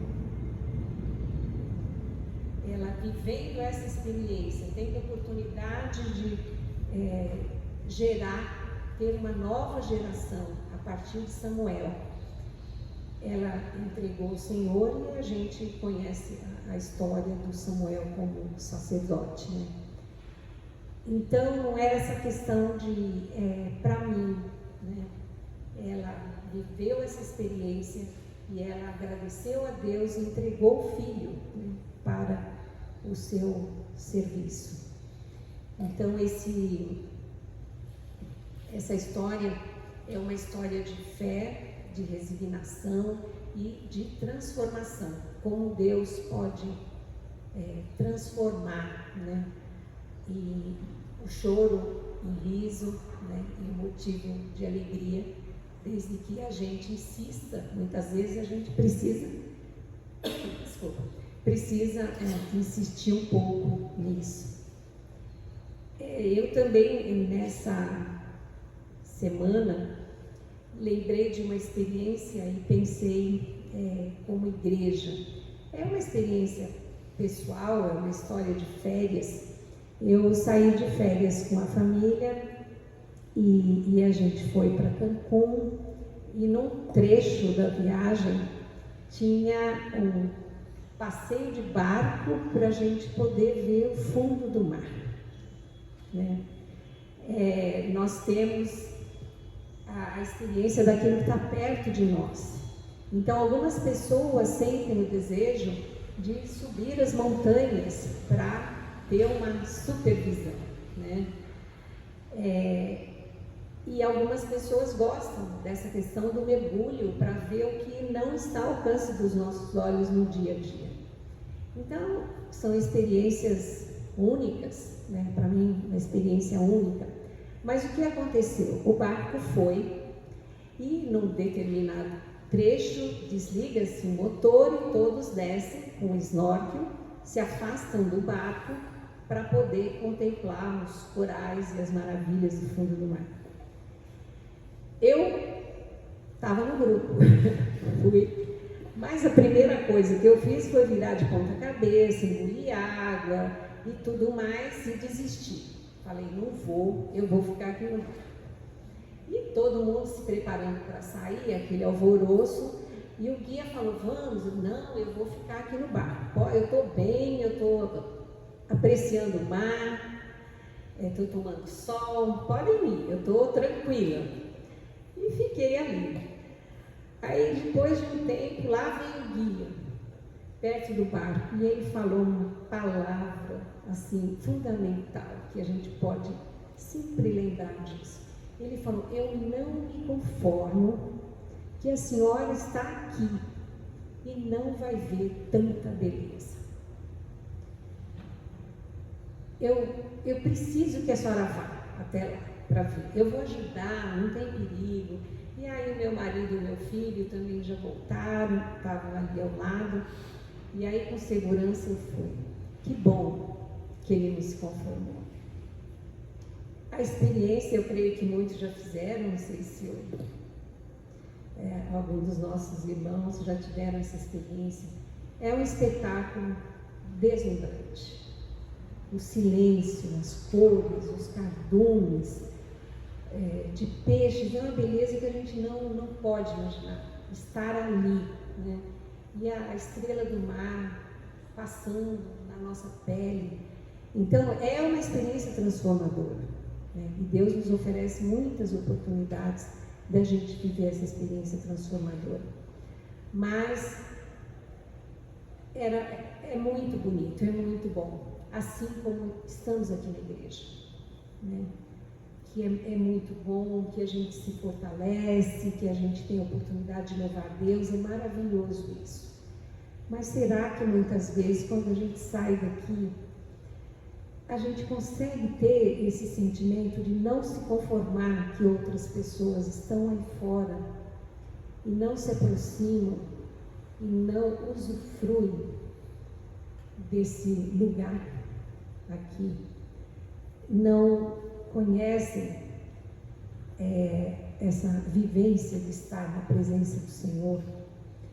Ela, vivendo essa experiência, tendo a oportunidade de ter uma nova geração a partir de Samuel. Ela entregou o Senhor e a gente conhece a história do Samuel como sacerdote, né? Então, não era essa questão de, para mim, né? Ela viveu essa experiência e ela agradeceu a Deus e entregou o filho, né, para o seu serviço. Então, essa história é uma história de fé, de resignação e de transformação. Como Deus pode transformar, né? E o choro em riso, né, em motivo de alegria, desde que a gente insista. Muitas vezes a gente precisa insistir um pouco nisso. Eu também, nessa semana, lembrei de uma experiência e pensei como igreja. É uma experiência pessoal, é uma história de férias. Eu saí de férias com a família e a gente foi para Cancún, e num trecho da viagem tinha um passeio de barco para a gente poder ver o fundo do mar, né? Nós temos a experiência daquilo que está perto de nós. Então, algumas pessoas sentem o desejo de subir as montanhas para ter uma supervisão, né? E algumas pessoas gostam dessa questão do mergulho para ver o que não está ao alcance dos nossos olhos no dia a dia. Então, são experiências únicas, né? Para mim, uma experiência única. Mas o que aconteceu? O barco foi e, num determinado trecho, desliga-se o motor e todos descem com o snorkel, se afastam do barco para poder contemplar os corais e as maravilhas do fundo do mar. Eu estava no grupo, fui, mas a primeira coisa que eu fiz foi virar de ponta cabeça, engolir água e tudo mais e desistir. Falei, não vou, eu vou ficar aqui no mar. E todo mundo se preparando para sair, aquele alvoroço, e o guia falou, vamos, não, eu vou ficar aqui no barco. Eu estou bem, eu estou apreciando o mar, estou tomando sol, podem ir, eu estou tranquila. E fiquei ali. Aí depois de um tempo, lá veio o guia, perto do barco, e ele falou uma palavra assim, fundamental, que a gente pode sempre lembrar disso. Ele falou, eu não me conformo que a senhora está aqui e não vai ver tanta beleza. Eu preciso que a senhora vá até lá para ver. Eu vou ajudar, não tem perigo. E aí o meu marido e o meu filho também já voltaram, estavam ali ao lado. E aí com segurança eu fui. Que bom que ele não se conformou. A experiência, eu creio que muitos já fizeram, não sei se alguns dos nossos irmãos já tiveram essa experiência. É um espetáculo deslumbrante. O silêncio, as cores, os cardumes de peixes, é uma beleza que a gente não pode imaginar. Estar ali, né? E a estrela do mar passando na nossa pele. Então, é uma experiência transformadora, né? E Deus nos oferece muitas oportunidades da gente viver essa experiência transformadora. Mas é muito bonito, é muito bom, assim como estamos aqui na igreja, né? Que é muito bom, que a gente se fortalece, que a gente tem a oportunidade de louvar a Deus, é maravilhoso isso. Mas será que muitas vezes, quando a gente sai daqui, a gente consegue ter esse sentimento de não se conformar que outras pessoas estão aí fora e não se aproximam e não usufruem desse lugar aqui, não conhecem essa vivência de estar na presença do Senhor?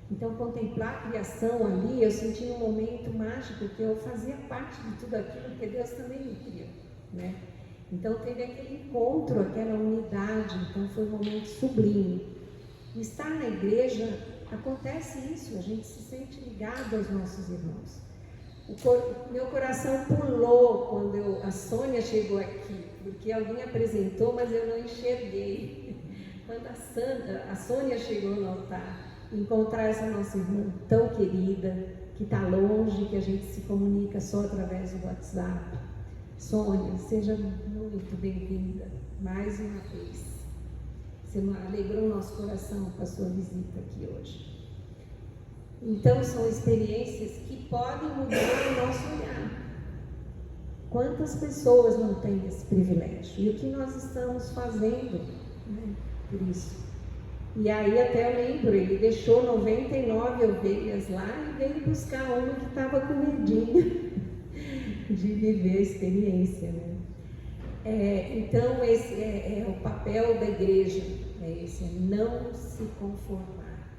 Então, contemplar a criação ali, eu senti um momento mágico que eu fazia parte de tudo aquilo que Deus também me criou, né? Então, teve aquele encontro, aquela unidade, então foi um momento sublime. E estar na igreja, acontece isso, a gente se sente ligado aos nossos irmãos. Meu coração pulou quando a Sônia chegou aqui, porque alguém apresentou, mas eu não enxerguei. Quando a Sônia chegou no altar, encontrar essa nossa irmã tão querida, que está longe, que a gente se comunica só através do WhatsApp. Sônia, seja muito bem-vinda, mais uma vez. Você alegrou o nosso coração com a sua visita aqui hoje. Então, são experiências que podem mudar o nosso olhar. Quantas pessoas não têm esse privilégio? E o que nós estamos fazendo, né, por isso? E aí até eu lembro, ele deixou 99 ovelhas lá e veio buscar uma que estava com medinho de viver a experiência, né? Então, esse é o papel da igreja, esse é não se conformar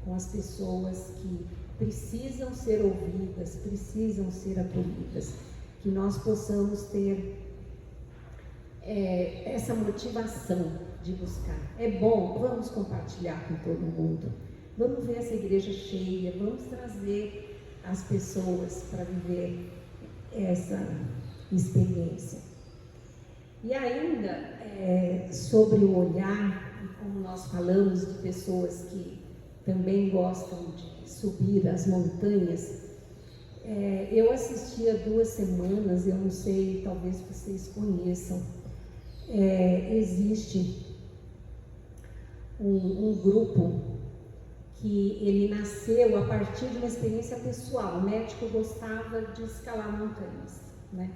com as pessoas que precisam ser ouvidas, precisam ser acolhidas, que nós possamos ter essa motivação de buscar. É bom, vamos compartilhar com todo mundo, vamos ver essa igreja cheia, vamos trazer as pessoas para viver essa experiência. E ainda sobre o olhar, e como nós falamos de pessoas que também gostam de subir as montanhas, eu assisti há 2 semanas, eu não sei, talvez vocês conheçam, existe um grupo que ele nasceu a partir de uma experiência pessoal. O médico gostava de escalar montanhas, né?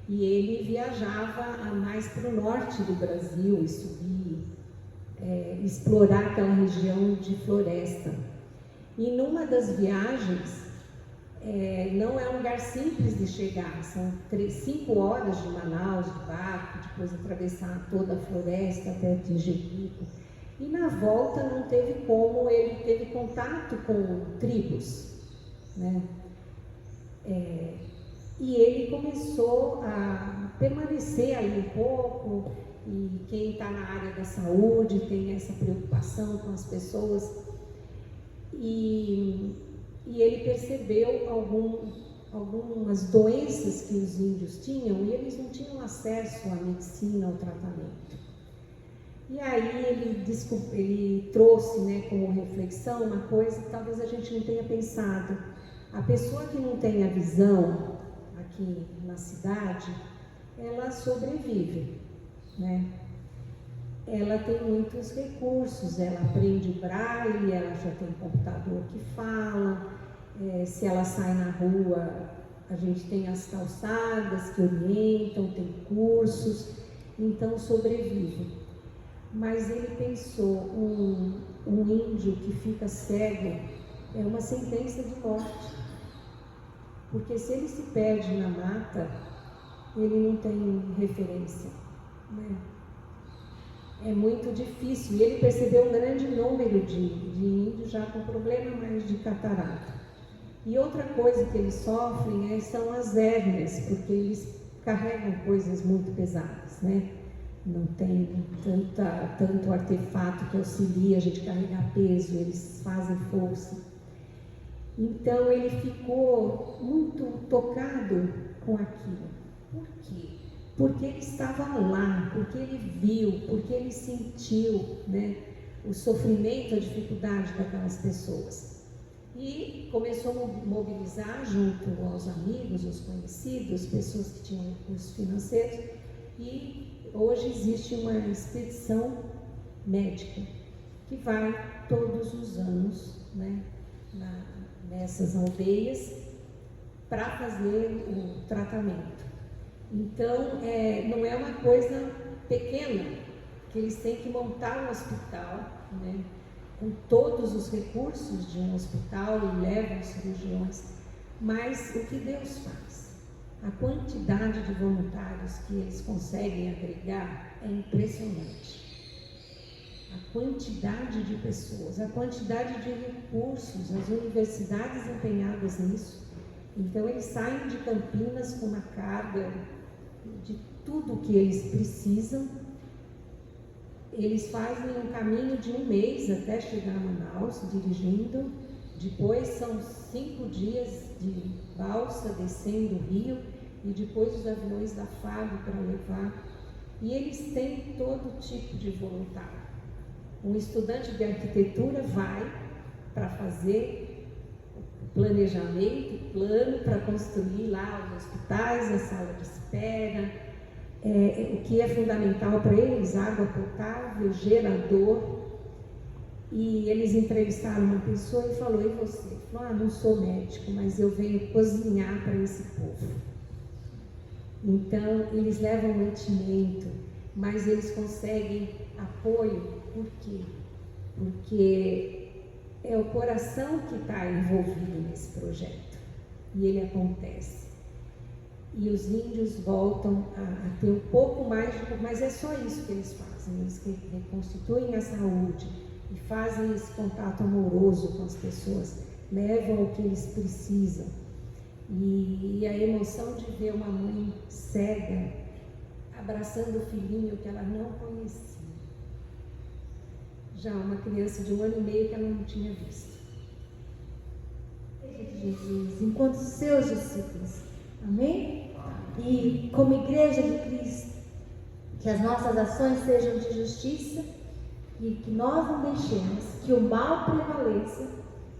E ele viajava mais para o norte do Brasil e subir, explorar aquela região de floresta. E numa das viagens, não é um lugar simples de chegar, são 5 horas de Manaus de barco, depois atravessar toda a floresta até atingir o pico. E na volta não teve como, ele teve contato com tribos, né? E ele começou a permanecer ali um pouco, e quem está na área da saúde tem essa preocupação com as pessoas, e ele percebeu algumas doenças que os índios tinham, e eles não tinham acesso à medicina, ao tratamento. E aí ele trouxe, né, como reflexão uma coisa que talvez a gente não tenha pensado. A pessoa que não tem a visão aqui na cidade, ela sobrevive, né? Ela tem muitos recursos, ela aprende braille, ela já tem computador que fala, se ela sai na rua, a gente tem as calçadas que orientam, tem cursos, então sobrevive. Mas ele pensou, um índio que fica cego é uma sentença de morte, porque se ele se perde na mata, ele não tem referência, né? É muito difícil. E ele percebeu um grande número de índios já com problema mais de catarata. E outra coisa que eles sofrem são as hérnias, porque eles carregam coisas muito pesadas, né? Não tem tanto artefato que auxilia a gente carregar peso, eles fazem força. Então ele ficou muito tocado com aquilo. Por quê? Porque ele estava lá, porque ele viu, porque ele sentiu, né, o sofrimento, a dificuldade daquelas pessoas. E começou a mobilizar junto aos amigos, aos conhecidos, pessoas que tinham recursos financeiros. E hoje existe uma expedição médica que vai todos os anos, né, nessas aldeias para fazer o tratamento. Então, não é uma coisa pequena, que eles têm que montar um hospital, né, com todos os recursos de um hospital e levam cirurgiões, mas o que Deus faz? A quantidade de voluntários que eles conseguem agregar é impressionante. A quantidade de pessoas, a quantidade de recursos, as universidades empenhadas nisso. Então eles saem de Campinas com uma carga de tudo que eles precisam. Eles fazem um caminho de 1 mês até chegar a Manaus, dirigindo. Depois são 5 dias de balsa descendo o rio e depois os aviões da FAB para levar. E eles têm todo tipo de voluntário. Um estudante de arquitetura vai para fazer planejamento, plano para construir lá os hospitais, a sala de espera, o que é fundamental para eles, água potável, gerador. E eles entrevistaram uma pessoa e falou: e você? Ele falou: não sou médico, mas eu venho cozinhar para esse povo. Então eles levam mantimento, mas eles conseguem apoio. Por quê? Porque é o coração que está envolvido nesse projeto e ele acontece. E os índios voltam a ter um pouco mais mas é só isso que eles fazem. Eles reconstituem a saúde e fazem esse contato amoroso com as pessoas, levam o que eles precisam. E a emoção de ver uma mãe cega abraçando o filhinho que ela não conhecia. Já uma criança de 1 ano e meio que ela não tinha visto. Jesus, enquanto seus discípulos, amém? E como igreja de Cristo, que as nossas ações sejam de justiça e que nós não deixemos que o mal prevaleça,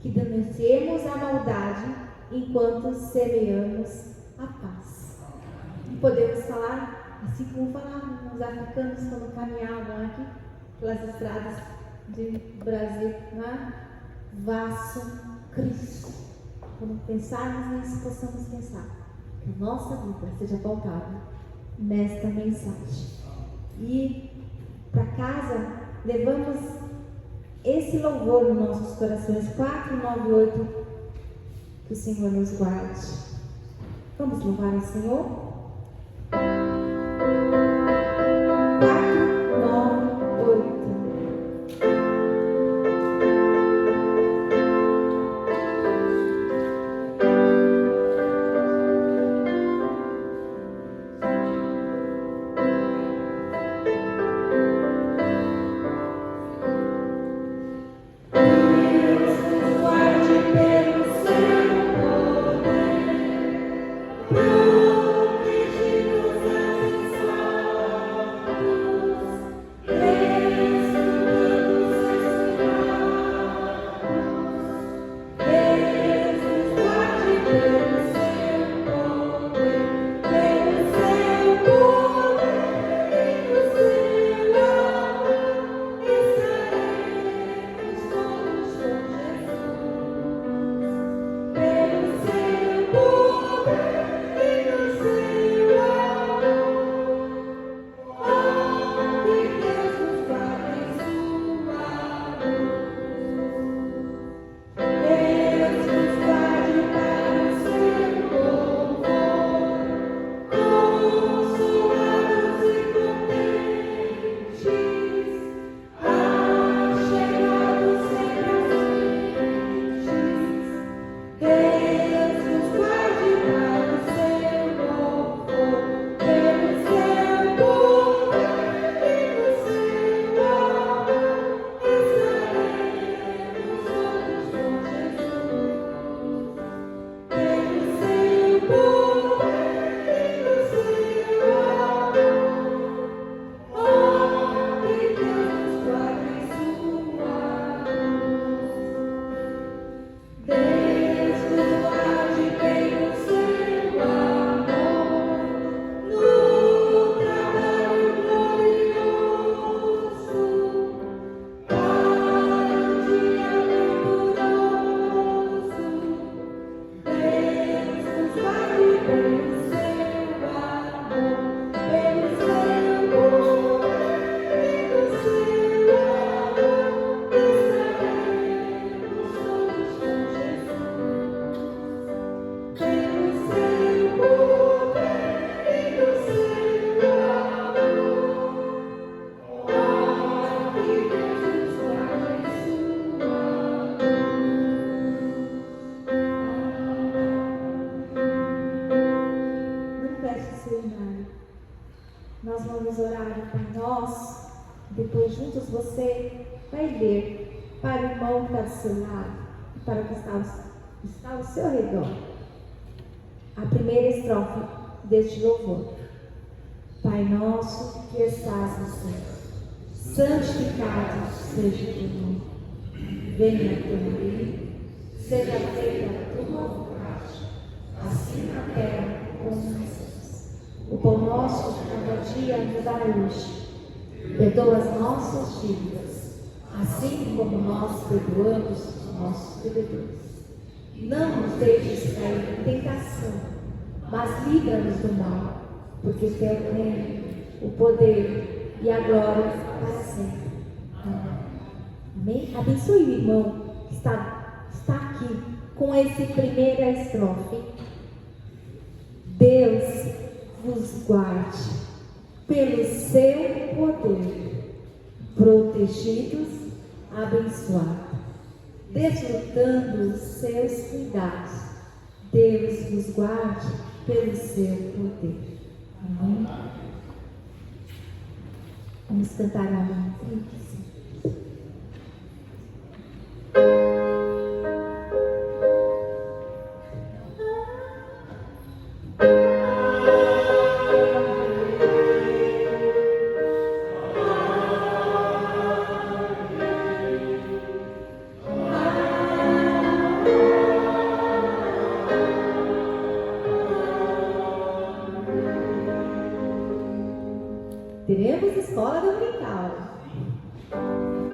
que denunciemos a maldade enquanto semeamos a paz. E podemos falar, assim como falavam os africanos quando caminhavam aqui pelas estradas do Brasil, né? Vassum Cristo. Quando pensarmos nisso, possamos pensar que a nossa vida seja pautada nesta mensagem. E para casa, levamos esse louvor nos nossos corações, 498, que o Senhor nos guarde. Vamos louvar o Senhor? 498. Thank you. o Pai Nosso, depois juntos você vai ler para o irmão que está do seu lado e para o que está ao seu redor. A primeira estrofe deste louvor. Pai nosso que estás no céu, santificado seja o teu nome. Venha a teu reino, seja feita a tua vontade, assim na terra como nos céus. O pão nosso de cada dia nos dá hoje. Perdoa as nossas dívidas, assim como nós perdoamos os nossos devedores. Não nos deixes cair em tentação, mas livra-nos do mal, porque teu é o reino, o poder e a glória para sempre. Amém? Abençoe o irmão que está aqui com essa primeira estrofe. Deus vos guarde pelo seu poder, protegidos, abençoados, desfrutando os seus cuidados. Deus vos guarde pelo seu poder. Amém? Vamos cantar a Matrix.